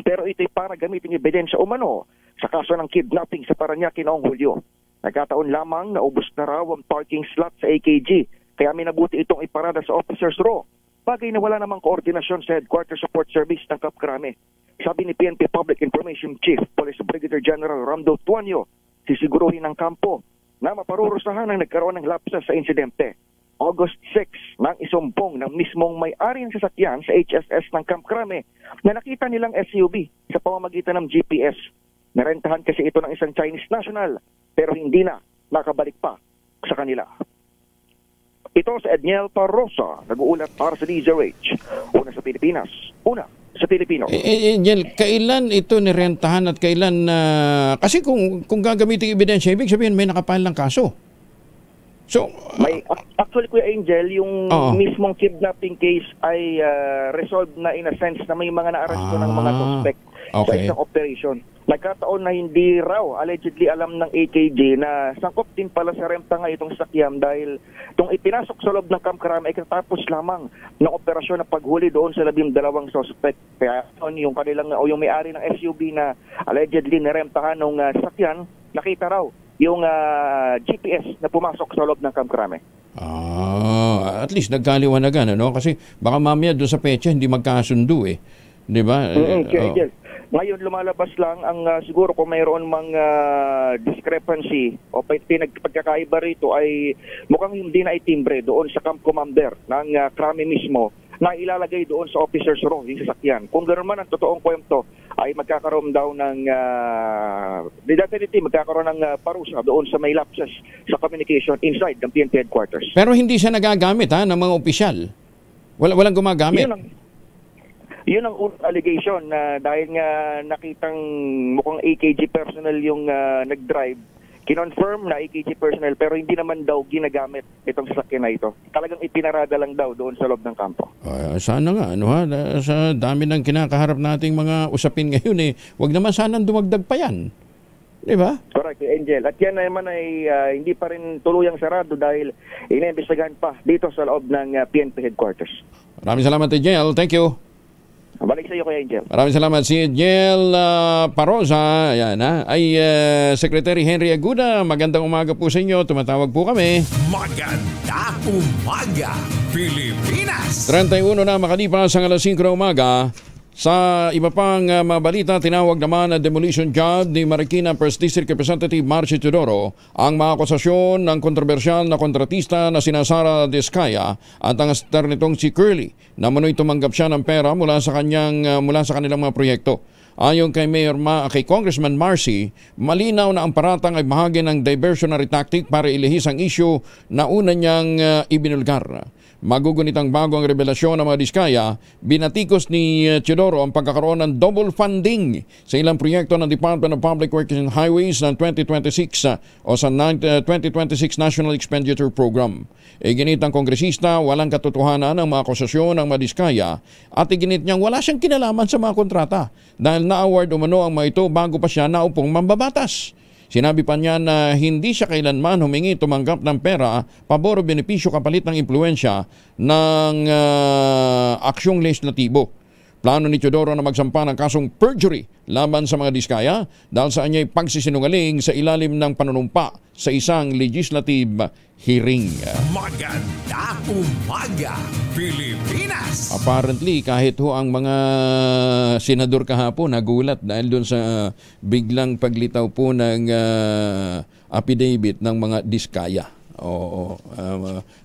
pero ito'y para gamitin ebidensya umano sa kaso ng kidnapping sa Parañaque noong Hulyo. Nagkataon lamang na ubos na raw ang parking slot sa AKG, kaya minabuti itong iparada sa Officers Row. Bagay na wala namang koordinasyon sa Headquarters Support Service ng Camp Crame. Sabi ni PNP Public Information Chief Police Brigadier General Ramdo Tuanyo, sisiguruhin ng kampo na maparurusahan ang nagkaroon ng lapsa sa insidente. August 6 nang isumpong ng mismong may-ari ng sasakyan sa HSS ng Camp Crame na nakita nilang SUV sa pamamagitan ng GPS. Narentahan kasi ito ng isang Chinese national pero hindi na nakabalik pa sa kanila. Ito sa Edniel Parrosa, nag-uulat para sa DZRH. Una sa Pilipinas, una sa Pilipino. Edniel, kailan ito nirentahan at kailan kasi kung gagamitin ebidensya, ibig sabihin may nakapile ng kaso. So, actually, Kuya Angel, yung mismong kidnapping case ay resolved na in a sense na may mga naaresto ng mga suspect sa isang operation. nagkataon na hindi raw allegedly alam ng AKJ na sangkop din pala sa Remtangay itong sasakyan dahil itong ipinasok sa loob ng Camp Crame ay katapos lamang ng operasyon na paghuli doon sa 12 suspect. Kaya yung kanilang o yung may-ari ng SUV na allegedly niremtahan ng sasakyan, nakita raw yung GPS na pumasok sa loob ng Camp Crame. At least nagkaliwanagan, ano? Kasi baka mamaya doon sa petsa hindi magkasundo eh. Di ba? Ngayon lumalabas lang ang siguro kung mayroon mang discrepancy o pagkakaiba rito ay mukhang hindi na itimbre doon sa Camp Commander ng Crame mismo na ilalagay doon sa officer's row yung sasakyan. Kung ganoon man ang totoong kwento ay magkakaroon daw ng definitely magkakaroon ng parusa doon sa may lapses sa communication inside ng PNP headquarters. Pero hindi siya nagagamit ng mga opisyal. Walang gumagamit. Yun ang allegation na dahil nga nakitang mukhang AKG personnel yung nag-drive, kinonfirm na AKG personnel pero hindi naman daw ginagamit itong sasakyan na ito. Talagang ipinarada lang daw doon sa loob ng kampo. Sana nga, sa dami ng kinakaharap nating mga usapin ngayon wag naman sanang dumagdag pa yan. Di ba? Correct, Angel. At yan naman ay hindi pa rin tuluyang sarado dahil iniimbestigahan pa dito sa loob ng PNP headquarters. Maraming salamat, Angel. Thank you. Balik sa iyo kay Angel. Maraming salamat. Si Angel Parosa, ay Secretary Henry Aguda. Magandang umaga po sa inyo. Tumatawag po kami. Maganda umaga, Pilipinas! 31 na makalipas ang alas 5 na umaga. Sa iba pang mga balita, tinawag naman na demolition job ni Marikina 1st District Representative Marcy Teodoro ang mga akusasyon ng kontrobersyal na kontratista na sina Sara Diskaya at ang astar nitong si Curly na manoy tumanggap siya ng pera mula sa kanilang mga proyekto. Ayon kay kay Congressman Marcy, malinaw na ang paratang ay bahagi ng diversionary tactic para ilihis ang issue na una niyang ibinulgar. Magugunit ang bago ang revelasyon ng mga Diskaya, binatikos ni Teodoro ang pagkakaroon ng double funding sa ilang proyekto ng Department of Public Works and Highways ng 2026 o sa 2026 National Expenditure Program. Iginit ang kongresista, walang katotohanan ang mga akusasyon ng mga Diskaya at iginit niyang wala siyang kinalaman sa mga kontrata dahil na-award umano ang mga ito bago pa siya naupong mambabatas. Sinabi pa niya na hindi siya kailanman humingi tumanggap ng pera, pabor o benepisyo kapalit ng impluensya ng aksyong legislatibo. Plano ni Teodoro na magsampa ng kasong perjury laban sa mga Diskaya dahil sa anya'y pagsisinungaling sa ilalim ng panunumpa sa isang legislative hearing. Maganda umaga, Pilipinas! Apparently, kahit ang mga senador kahapon nagulat dahil doon sa biglang paglitaw po ng affidavit ng mga Diskaya.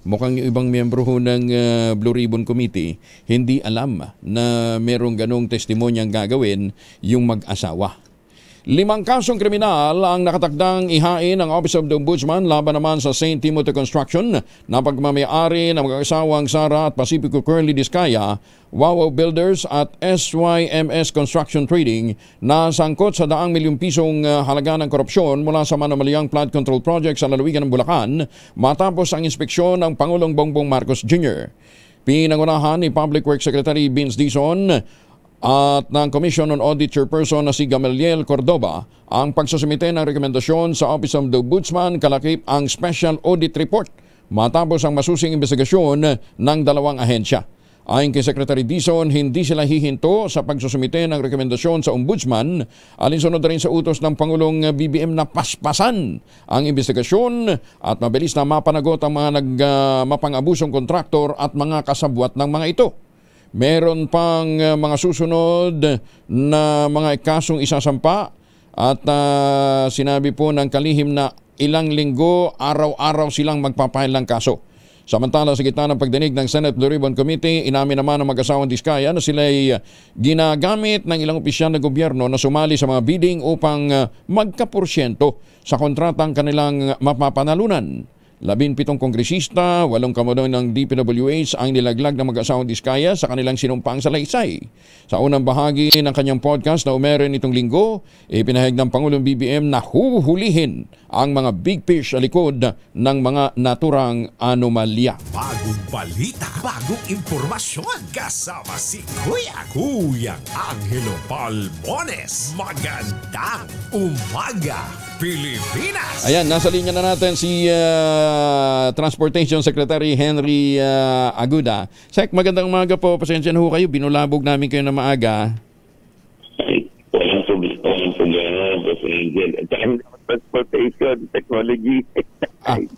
Mukhang yung ibang miyembro ng Blue Ribbon Committee hindi alam na merong ganong testimonyang gagawin yung mag-asawa. 5 kasong kriminal ang nakatakdang ihain ng Office of the Ombudsman laban naman sa St. Timothy Construction na pagmamayari ng mag-asawang Sara at Pacifico Curly Diskaya, Wawaw Builders at SYMS Construction Trading na sangkot sa daang milyong pisong halaga ng korupsyon mula sa manamaliang flood control project sa lalawigan ng Bulacan matapos ang inspeksyon ng Pangulong Bongbong Marcos Jr. Pinangunahan ni Public Works Secretary Vince Dizon at ng Commission on Audit Chairperson na si Gamaliel Cordoba ang pagsusumite ng rekomendasyon sa Office of the Ombudsman kalakip ang Special Audit Report matapos ang masusing investigasyon ng dalawang ahensya. Ayon kay Secretary Dizon, hindi sila hihinto sa pagsusumite ng rekomendasyon sa Ombudsman alinsunod na rin sa utos ng Pangulong BBM na paspasan ang investigasyon at mabilis na mapanagot ang mga mapang-abusong kontraktor at mga kasabwat ng mga ito. Meron pang mga susunod na mga kasong isasampa at sinabi po ng kalihim na ilang linggo, araw-araw silang magpapahil ng kaso. Samantala sa gitna ng pagdinig ng Senate Blue Ribbon Committee, inamin naman ng mag-asawang Diskaya na sila ay ginagamit ng ilang opisyal na gobyerno na sumali sa mga bidding upang magkaporsyento sa kontratang kanilang mapapanalunan. 17 kongresista, 8 kamunoy ng DPWH ang nilaglag ng mag-asawang Diskaya sa kanilang sinumpang salaysay. Sa unang bahagi ng kanyang podcast na umerin itong linggo, ipinahayag ng Pangulong BBM na huhulihin ang mga big fish sa likod ng mga naturang anomalya. Bagong balita, bagong impormasyon, kasama si Kuya Angelo Palmones. Magandang umaga, Pilipinas! Ayan, nasa linya na natin si Transportation Secretary Henry Aguda. Sek, magandang umaga po. Pasensya na ho kayo. Binulabog namin kayo na maaga. Walang problema, Boss Angel. Transportation Technology.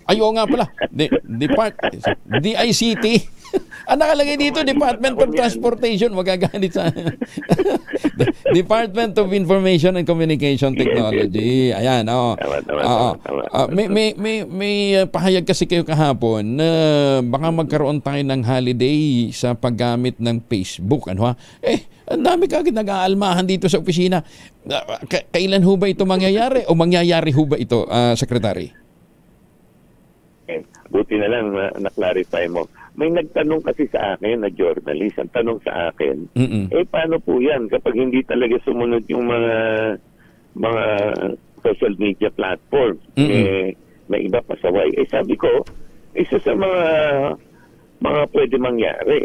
Ayaw nga pala. DICT. Ang nakalagay dito, Department of Transportation. Magagalit sa Department of Information and Communication Technology. Ayan, may pahayag kasi kayo kahapon na baka magkaroon tayo ng holiday sa paggamit ng Facebook. Ano ha? Ang dami kagad nag-aalmahan dito sa opisina. Kailan ho ba ito mangyayari o mangyayari ho ba ito, Secretary? Buti na lang na-clarify mo. May nagtanong kasi sa akin na journalist, ang tanong sa akin, paano po yan kapag hindi talaga sumunod yung mga social media platform? May iba pasaway. Sabi ko, isa sa mga pwede mangyari,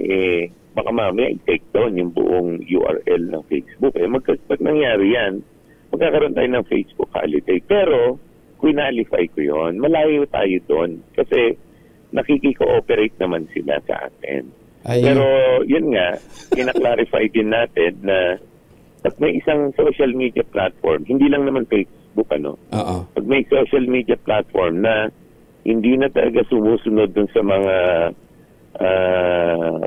baka mamaya i-take down yung buong URL ng Facebook. Pag nangyari yan, magkakaroon tayo ng Facebook holiday. Pero, qualify ko yun. Malayo tayo doon. Kasi, nakiki-cooperate naman sila sa atin. Pero, yun nga, ina-clarify din natin na pag may isang social media platform, hindi lang naman Facebook, pag may social media platform na hindi na talaga sumusunod dun sa mga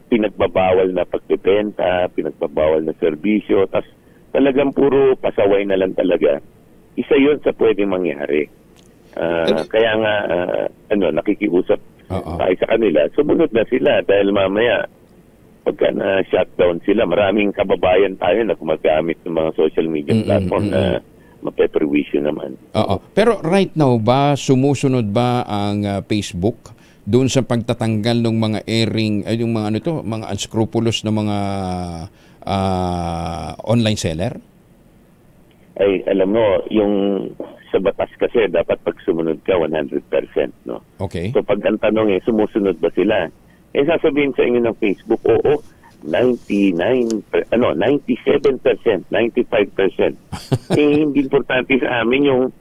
pinagbabawal na pagbebenta, pinagbabawal na serbisyo, tas talagang puro pasaway na lang talaga. Isa yun sa pwedeng mangyari. Kaya nga, nakikiusap tayo sa kanila. Sumunod na sila dahil mamaya, pagka na-shutdown sila, maraming kababayan tayo na gumagamit ng mga social media platform na mapeperwisyo naman. Pero right now ba, sumusunod ba ang Facebook doon sa pagtatanggal ng mga airing, yung mga mga unscrupulous na mga online seller? Alam mo, yung sa batas kasi dapat pag sumunod ka 100%, no? Okay. So pag ang tanong sumusunod ba sila? Sasabihin sa inyo ng Facebook, oo, 97%, 95%. Hindi importante sa amin yung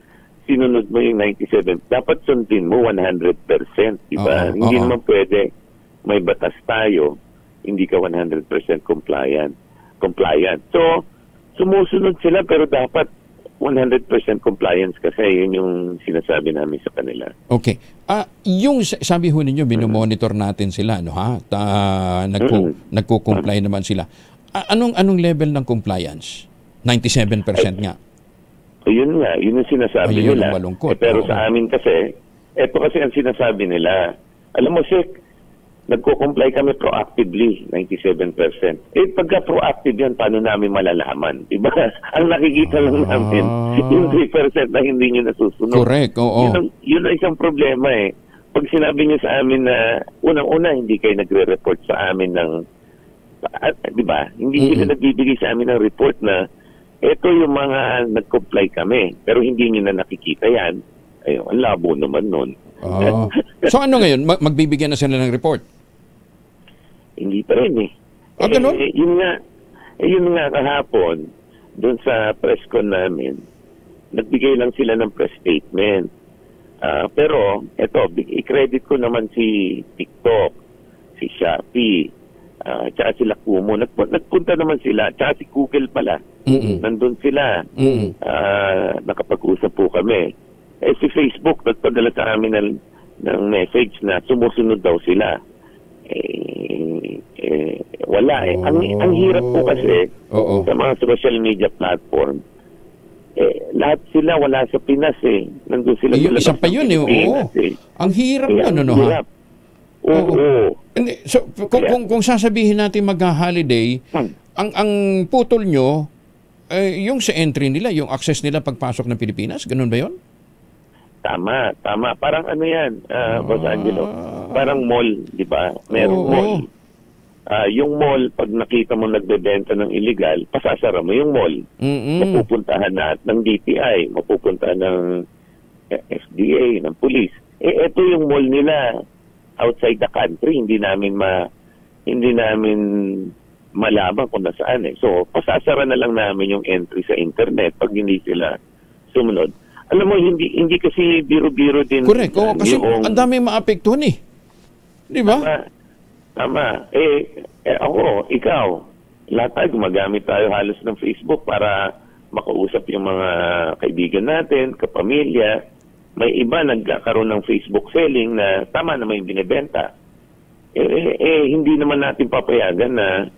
sinunod mo yung 97%. Dapat sundin mo 100%, di ba? Hindi naman pwede, may batas tayo, hindi ka 100% compliant. So, sumusunod sila pero dapat 100% compliance kasi yun yung sinasabi namin sa kanila. Okay. Yung sabi ho ninyo, binomonitor natin sila, no ha? Nagko-comply naman sila. Anong level ng compliance? 97% nga. Yun nga, yun yung sinasabi nila. Pero sa amin kasi, ito kasi ang sinasabi nila. Alam mo, Sek, nagko-comply kami proactively, 97%. Pagka proactive yan, paano namin malalaman? Diba? Ang nakikita lang namin, yung 3% na hindi nyo nasusunod. Correct, oo. Yun ang isang problema Pag sinabi nyo sa amin na, unang-una, hindi kayo nagre-report sa amin ng, diba? Hindi sila nagbibigay sa amin ng report na, ito yung mga nag-comply kami, pero hindi nyo na nakikita yan. Ayun, ang labo naman nun. So ano ngayon? Magbibigyan na sila ng report? Hindi pa rin ganun? Yun nga kahapon, doon sa press con namin, nagbigay lang sila ng press statement. Pero, i-credit ko naman si TikTok, si Shopee, tsaka sila Kumu. Nagpunta naman sila, tsaka si Google pala. Nandun sila. Nakapag-usap po kami. Si Facebook, nagpadala sa amin ng message na sumusunod daw sila. Wala Ang hirap po kasi sa mga social media platform. Lahat sila wala sa Pinas Nandun sila sa isa pa yun Ang hirap hirap. So, kung sasabihin natin mag-holiday, ang putol nyo, yung sa entry nila, yung access nila pagpasok ng Pilipinas, ganun ba yun? Tama. Parang ano yan, Boss Angelo? Parang mall, di ba? Merong mall. Yung mall, pag nakita mo nagbebenta ng illegal, pasasara mo yung mall. Mapupuntahan ng DTI, mapupuntahan ng FDA, ng police. Ito yung mall nila outside the country, hindi namin malaman kung nasaan eh. So, pasasara na lang namin yung entry sa internet pag hindi sila sumunod. Alam mo, hindi kasi biro-biro din. Correct. Kasi ang dami maapektuhan eh. Di ba? Tama. Ako, ikaw, lahat tayo gumagamit tayo halos ng Facebook para makausap yung mga kaibigan natin, kapamilya. May iba nagkakaroon ng Facebook selling na tama naman yung binibenta. Hindi naman natin papayagan na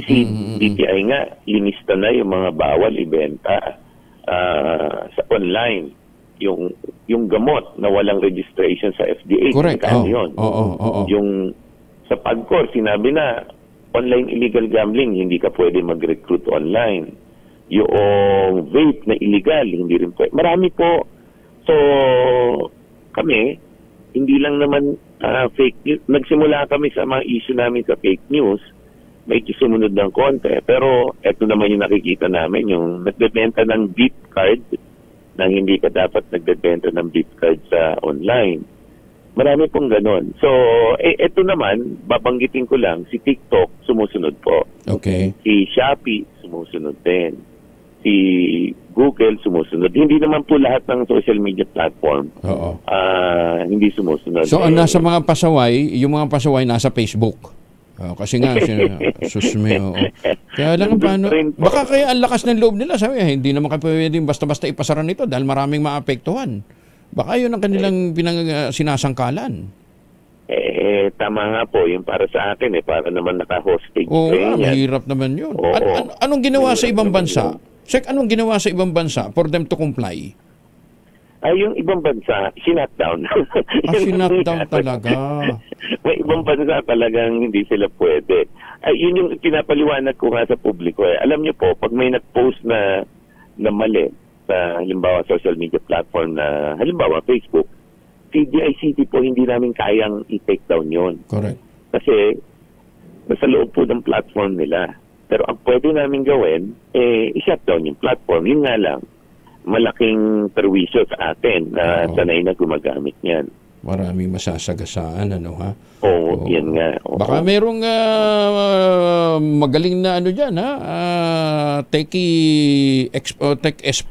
si DTI nga, linista na yung mga bawal ibenta sa online. Yung gamot na walang registration sa FDA. Correct. Yun. Yung sa PAGCOR, sinabi na online illegal gambling, hindi ka pwede mag-recruit online. Yung vape na illegal, hindi rin pwede. Marami po. So, kami, hindi lang naman fake news. Nagsimula kami sa mga issue namin sa fake news. May sumunod ng konti. Pero, eto naman yung nakikita namin, yung nagbebenta ng beep card na hindi ka dapat nagbebenta ng beep card sa online. Marami pong ganon. So, eto naman, babanggitin ko lang, si TikTok sumusunod po. Okay. Si Shopee sumusunod din. Si Google sumusunod. Hindi naman po lahat ng social media platform hindi sumusunod. So, ang nasa mga pasaway, yung mga pasaway nasa Facebook. Kasi nga, susme. Kaya lang paano, baka kaya ang lakas ng loob nila, sabi, hindi naman kayo pwedeng basta-basta ipasara nito dahil maraming maapektuhan. Baka yun ang kanilang sinasangkalan. Tama nga po, yung para sa akin, para naman naka-hostage. Mahirap naman yun. Anong ginawa sa ibang bansa? Check, anong ginawa sa ibang bansa for them to comply? Yung ibang bansa, sinatdown. Sinatdown talaga. May ibang bansa talagang hindi sila pwede. Yun yung pinapaliwanag ko nga sa publiko. Alam niyo po, pag may nag-post na mali sa halimbawa social media platform na halimbawa Facebook, CDICT po hindi namin kayang i-take down yun. Correct. Kasi nasa loob po ng platform nila. Pero ang pwede namin gawin, i-shutdown yung platform. Yun nga lang, malaking perwisyo sa atin na sanay na gumagamit niyan. Maraming masasagasaan, ano ha? Yan nga. Baka merong magaling na ano dyan, ha? Tech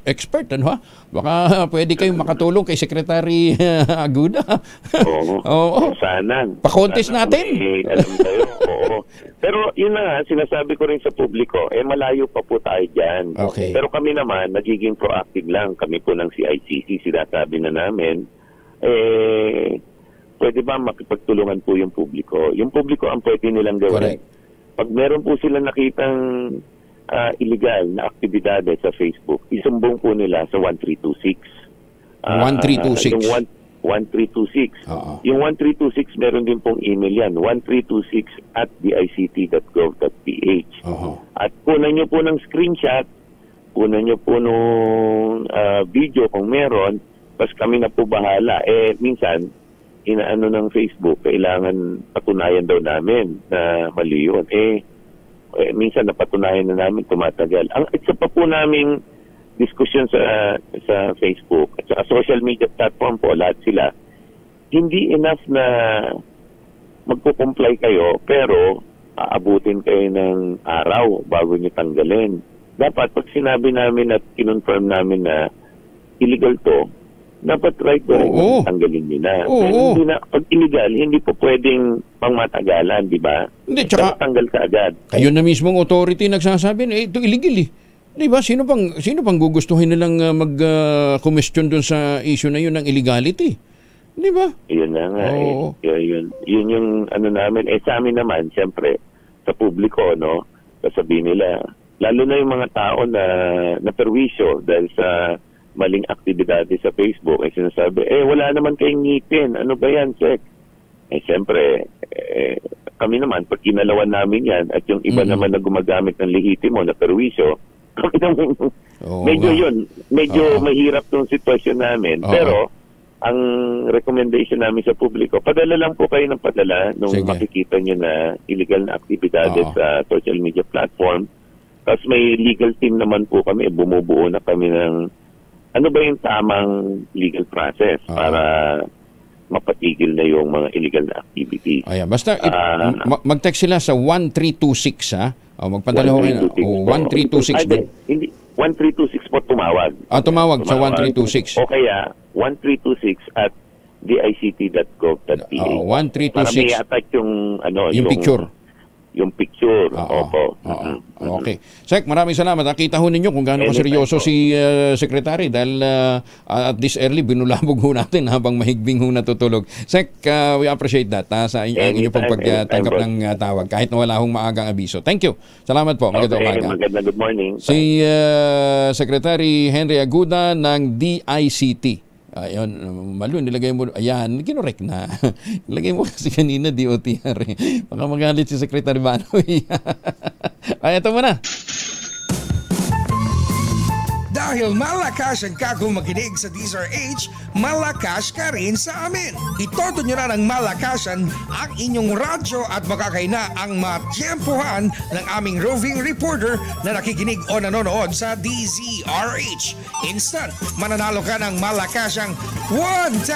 expert, ano ha? Baka pwede kayong makatulong kay Secretary Aguda. Oo. Sana. Pa-contest natin. Alam tayo. Pero yun na nga, sinasabi ko rin sa publiko, malayo pa po tayo dyan. Okay. Pero kami naman, nagiging proactive lang. Kami po ng CICC, sinasabi na namin, pwede ba makipagtulungan po yung publiko? Yung publiko ang pwede nilang gawin. Correct. Pag meron po silang nakitang illegal na aktibidades sa Facebook, isumbong po nila sa 1326. 1326? Yung 1326. Yung 1326, meron din pong email yan, 1326@dict.gov.ph. At kunan nyo po ng screenshot, kunan nyo po nung video kung meron, pas kami na po bahala. Minsan, inaano ng Facebook, kailangan patunayan daw namin na mali yun. Minsan napatunayan na namin, tumatagal. Ang isa pa po naming diskusyon sa Facebook at sa social media platform po, lahat sila, hindi enough na magpo-comply kayo, pero aabutin kayo ng araw bago nyo tanggalin. Dapat pag sinabi namin at kinonfirm namin na illegal to, dapat right to tanggalin nyo na. Hindi na. Pag illegal, hindi po pwedeng pangmatagalan, di ba? Hindi, tsaka tanggal ka agad. Kayo na mismong authority nagsasabi na ito illegal eh. Di ba? Sino pang gugustuhin nilang mag-question doon sa issue na yun ng illegality? Di ba? Yun na nga. Yun yung ano namin. Sa amin naman, siyempre, sa publiko, no, sasabihin nila, lalo na yung mga tao na perwisyo dahil sa maling aktibidades sa Facebook, sinasabi, wala naman kayong ngipin. Ano ba yan, Sek? Siyempre, kami naman, pag kinalawan namin yan, at yung iba naman na gumagamit ng lehitimo na perwisyo, kami medyo mahirap tong sitwasyon namin. Pero, ang recommendation namin sa publiko, padala lang po kayo ng padala nung makikita nyo na illegal na aktibidades sa social media platform. Tapos may legal team naman po kami, bumubuo na kami ng ano ba yung tamang legal process para mapatigil na yung mga illegal na activities. Ayan, basta mag-text sila sa 1326 ha. Magpadala ho kayo. 1326. Hindi, 1326 po tumawag. Tumawag sa 1326. O kaya 1326 at dict.gov.ph. 1326. Para may attach yung yung picture. Yung picture. Opo. Okay. Sek, maraming salamat. Nakita ho ninyo kung gaano kaseryoso si Secretary dahil at this early binulabog ho natin habang mahigbing ho natutulog. Sek, we appreciate that sa inyo pong pagtanggap ng tawag kahit na wala hong maagang abiso. Thank you. Salamat po. Magandang umaga. Good morning. Si Secretary Henry Aguda ng DICT. Ayun, Malu, nilagay mo, ayan, kinorek na. Nilagay mo kasi kanina DOTR. Baka magalit si Secretary Banoy. Ay, ito muna. Dahil malakas ang kakong makinig sa DZRH, malakas ka rin sa amin. Itodo nyo na ng malakasan ang inyong radyo at makakay na ang matyempohan ng aming roving reporter na nakikinig o nanonood sa DZRH. Instant, mananalo ka ng malakasang 1,000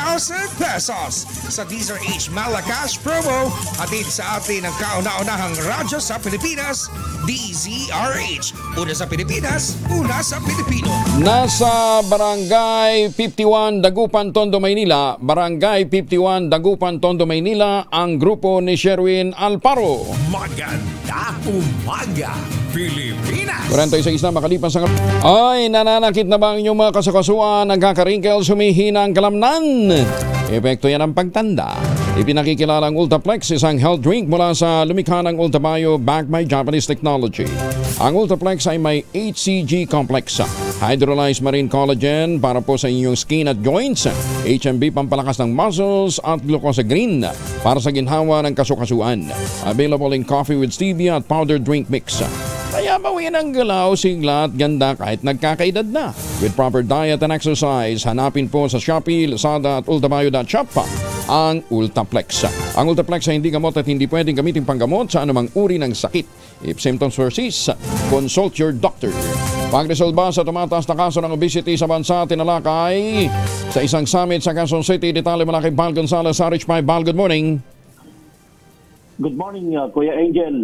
pesos sa DZRH Malakas Promo atid sa atin ng kauna-unahang radyo sa Pilipinas, DZRH. Una sa Pilipinas, una sa Pilipino. Nasa Barangay 51 Dagupan, Tondo, Maynila, Barangay 51 Dagupan, Tondo, Maynila, ang grupo ni Sherwin Alparo. Magandang umaga, Pilipinas! 46 na makalipas ang... Ay, nananakit na ba ang inyong mga kasukasuan, nagkaka-wrinkles, humihina ang kalamnan? Epekto yan ng pagtanda. Ipinakikilala ang Ultaplex, isang health drink mula sa lumikha ng Ultabio backed by Japanese technology. Ang Ultaplex ay may HCG complex, hydrolyzed marine collagen para po sa inyong skin at joints, HMB pampalakas ng muscles at glucosagreen para sa ginhawa ng kasukasuan. Available in coffee with stevia at powdered drink mix. Kaya bawian ang galaw, sigla at ganda kahit nagkakaedad na. With proper diet and exercise, hanapin po sa Shopee, Lazada at ultabio.shop ang Ultaplex. Ang Ultaplex ay hindi gamot at hindi pwedeng gamitin panggamot sa anumang uri ng sakit. If symptoms persist, consult your doctor. Pagresolba sa tumataas na kaso ng obesity sa bansa, tinalakay sa isang summit sa Quezon City. Detalye mula kay Bal Gonzales, RH5. Bal, good morning. Good morning, Kuya Angel.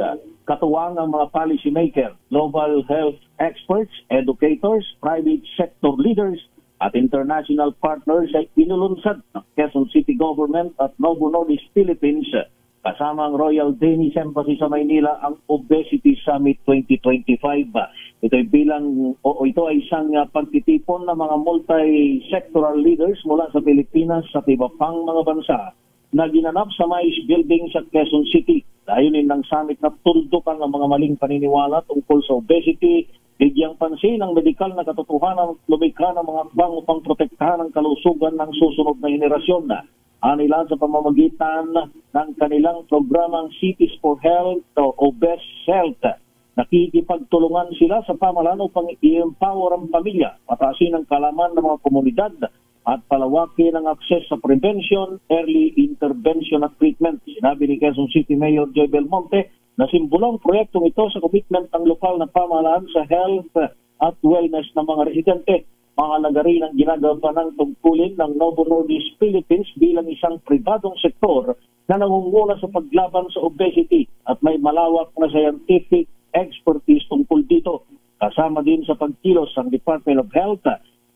Katuwang ang mga policy maker, global health experts, educators, private sector leaders at international partners ay inulunsad ng Quezon City Government at Novo Nordisk Philippines kasama ang Royal Danish Embassy sa Maynila ang Obesity Summit 2025. Ito ay isang pagtitipon ng mga multi-sectoral leaders mula sa Pilipinas at iba pang mga bansa na ginanap sa Mais Building sa Quezon City. Layunin ng summit na tuldukan ang mga maling paniniwala tungkol sa obesity, bigyang pansin ang medikal na katotohanan at lumikha ng mga hakbang upang protektahan ang kalusugan ng susunod na henerasyon. Anila sa pamamagitan ng kanilang programang Cities for Health o Obes Health. Nakikipagtulungan sila sa pamahalaan upang i-empower ang pamilya, patasin ang kalaman ng mga komunidad at palawakin ang akses sa prevention, early intervention at treatment. Sinabi ni Quezon City Mayor Joy Belmonte na simbolong proyektong ito sa commitment ng lokal na pamahalaan sa health at wellness ng mga residente. Mahalaga rin ang ginagawa ng tungkulin ng Novo Nordisk Philippines bilang isang pribadong sektor na nangunguna sa paglaban sa obesity at may malawak na scientific expertise tungkol dito. Kasama din sa pagkilos ang Department of Health,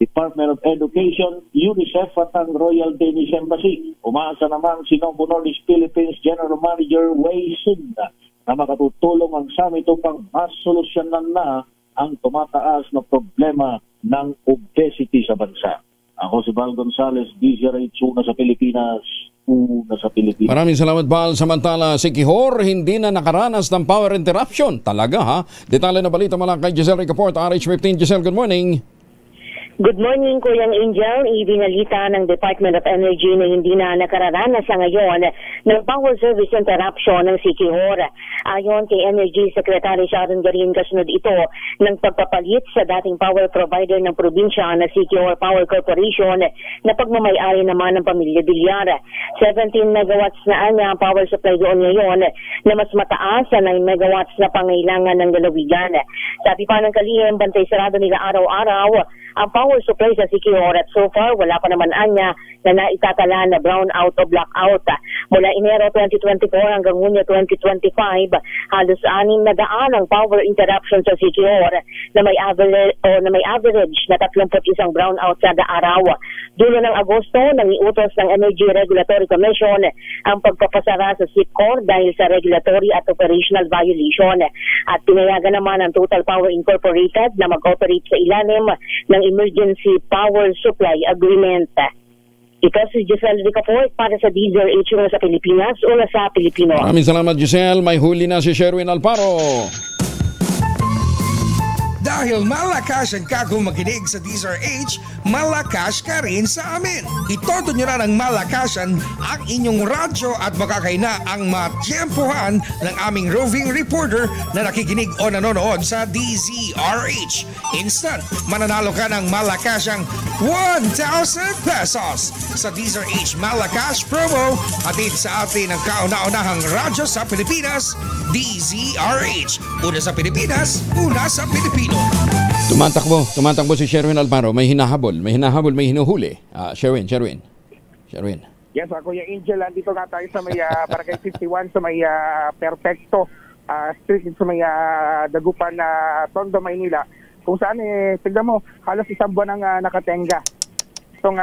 Department of Education, UNICEF at ang Royal Danish Embassy. Umaasa naman si Novo Nordisk Philippines General Manager Wei Sun na makatutulong ang summit upang masolusyonan na ang tumataas na problema ng obesity sa bansa. Ako si Bal Gonzales, DZRH, una sa Pilipinas. Maraming salamat, Bal. Samantala, si Kihor hindi na nakaranas ng power interruption. Talaga ha? Detalye na balita mula kay Giselle Ricaport, RH15. Giselle, good morning. Good morning, Kuyang Angel. Ibinalita ng Department of Energy na hindi na nakararanas sa ngayon ng power service interruption ng Siquijor. Ayon kay Energy Secretary Sharon Garin, kasunod ito ng pagpapalit sa dating power provider ng probinsya na Siquijor Power Corporation na pagmamayari naman ng pamilya Villar. 17 megawatts na ang power supply doon ngayon na mas mataas sa 9 megawatts na pangailangan ng lalawigan. Sabi pa ng kalihim, bantay sarado nila araw-araw ang power supply sa Siquijor at so far wala pa naman anya na naitatala na brownout o blackout. Mula Enero 2024 hanggang Hunyo 2025, halos 600 ang power interruption sa Siquijor na may average na 31 brownout kada araw. Dulo ng Agosto, nangiutos ng Energy Regulatory Commission ang pagpapasara sa SIPCOR dahil sa regulatory at operational violation. At pinayagan naman ang Total Power Incorporated na mag-operate sa ilalim ng Emergency Power Supply Agreement. Ito si Giselle Ricaport para sa DZRH sa Pilipinas o sa Pilipino. Maraming salamat, Giselle. May huli na si Sherwin Alparo. Dahil malakas ang kagong makinig sa DZRH, malakas ka rin sa amin. Itodo nyo na ng malakasan ang inyong radyo at makakaina ang matiyempohan ng aming roving reporter na nakikinig o nanonood sa DZRH. Instant, mananalo ka ng malakasang 1,000 pesos sa DZRH Malakas promo hatid sa atin ang kauna-unahang radyo sa Pilipinas, DZRH. Una sa Pilipinas, una sa Pilipino. Tumatakbo si Sherwin Alparo. May hinahabol, may hinuhuli. Sherwin. Yes, Kuya Angel, andito nga tayo sa may Barangay 51 sa may Perfecto Street sa may Dagupan na Tondo, Maynila. Kung saan tignan mo, halos isang buwan ang nakatenga. Itong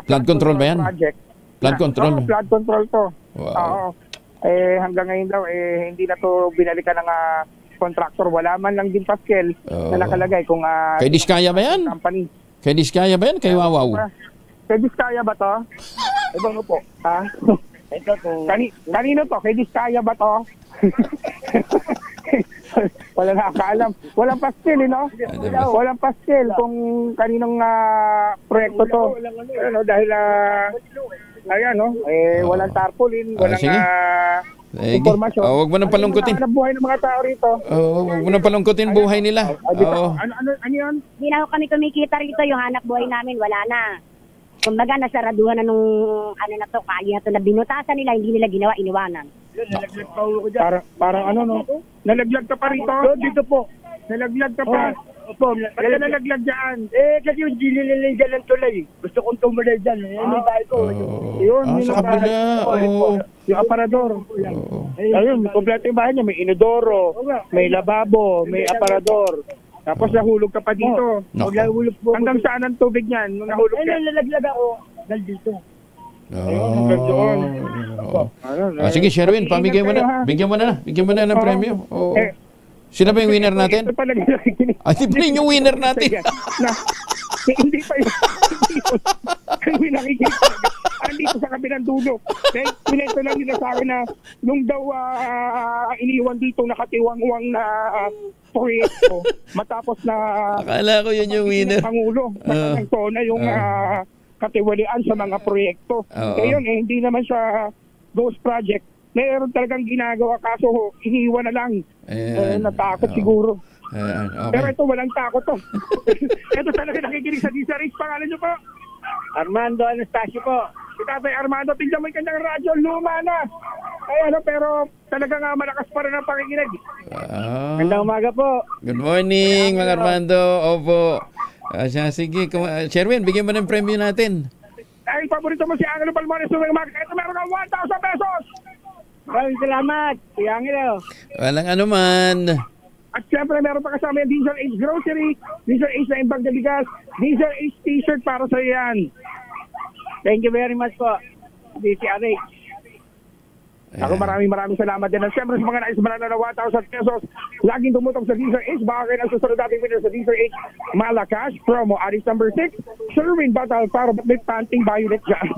flood control ba yan? Project. Flood control? Oo, flood control to. Wow. Hanggang ngayon daw, hindi na to binalikan ng contractor. Wala man lang din paskel na nakalagay kung kay Diskaya ba yan? Company. Kay Diskaya ba yan? Kay Wawaw? Kay Diskaya ba to? Ibang po. Ha? Ito to. Kanino to? Kay Diskaya ba to? Wala nakakaalam. Walang pastel, no? Walang pastel kung kaninong proyekto to. Dahil ayan, no? Walang tarpaulin, walang informasyon. Huwag mo nang palungkutin. Ano buhay ng mga tao rito? Huwag mo nang palungkutin buhay nila. Ano yun? Hindi na kami kumikita rito. Yung hanap buhay namin, wala na. Kumbaga, nasaraduhan na nung na to, kaya na to na binutasan nila, hindi nila ginawa, iniwanan. Nalaglag pa ako dyan. Parang no? Nalaglag ka pa rito? Dito po. Nalaglag ka pa? Opo. Ba't ka nalaglag dyan? Kasi yung dililig dyan ng tulay. Gusto kong tumulay dyan. Yung bahay ko. Yun. Sa kabila. Yung aparador. Ayun, kompleto yung bahay niya. May inodoro, may lababo, may aparador. Tapos nahulog ka pa dito. Hanggang saan ang tubig niyan? Nahulog ka. Nalaglag ako. Dahil dito. Sige, Sherwin, pamigay mo na. Bigyan mo na ng premyo. Sino ba yung winner natin? Di pa rin yung winner natin. Hindi pa yun. Hindi nakikita. Andito sa kabilang dulo. Pinento lang nila sa akin na nung daw iniwan dito nakatiwang-uwang na proyekto. Matapos na akala ko yun yung winner. Pangulo. Ito na yung katiwalian sa mga proyekto. Ngayon, hindi naman siya ghost project. Mayroon talagang ginagawa kaso iniwan na lang. Natakot siguro. Okay. Pero ito, walang takot to. Ito talaga nakikinig sa DZRH. Pangalan nyo po? Armando Anastasio po. Si Tatay Armando, tingnan mo yung kanyang radyo. Luma na. Pero talaga nga malakas pa rin ang pakikinig. Magandang umaga po. Good morning, mga Armando. Opo. Sige, Sherwin, bigyan mo ng premyo natin. Ay, paborito mo si Angelo Palmones. Ito meron ka 1,000 pesos. Maraming salamat. Si Angelo. Walang anuman. At siyempre, meron pa kasama yung DZRH Grocery, DZRH na imbang bigas, DZRH T-shirt para sa yan. Thank you very much po, DZRH. Ako maraming salamat din. At siyempre sa mga nais manalo na 1,000 pesos, laging tumutong sa DZRH. Baka kayo ang susunod natin winner sa DZRH Malakas promo. Aris number 6, Sherwin Batal para may panting violet dyan.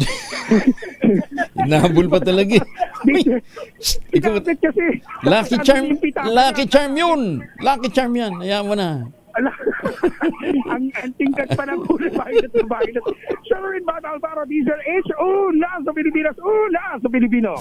Nahabol pa talaga. Lucky charm yun. Lucky charm yan. Hayaan mo na. ang tingkad pa ng kulay violet na violet. Sherwin Bata Alvaro, DZRH, una sa Pilipinas, una sa Pilipino.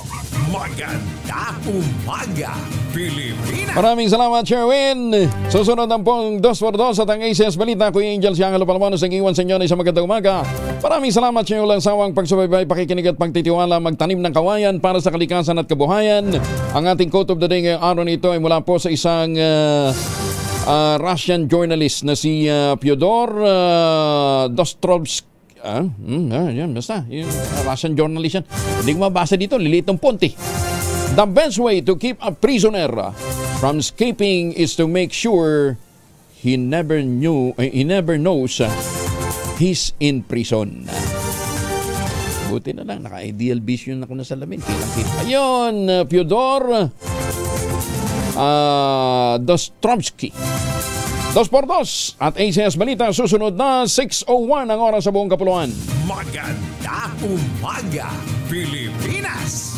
Maganda umaga, Pilipinas. Maraming salamat, Sherwin. Susunod ang pong 2x2 at ang ACS Balita. Kuya Angel Siangelo Palamonos ang iwan sa inyo na isang magandang umaga. Maraming salamat sa inyo lang sawang pagsubaybay, pakikinig at pagtitiwala, magtanim ng kawayan para sa kalikasan at kabuhayan. Ang ating quote of the day ngayong araw nito ay mula po sa isang Russian journalist na si Fyodor Dostoevsky. Yan, basta. Yung Russian journalist yan. Hindi ko mabasa dito, lilitong ponti. The best way to keep a prisoner from escaping is to make sure he never knows he's in prison. Buti na lang, naka-ideal vision ako na salamin. Kitang-kita. Ayun, Fyodor Dostoevsky. 2x2 at ACS Balita. Susunod na 6:01 ang oras sa buong kapuluan. Maganda umaga, Pilipinas.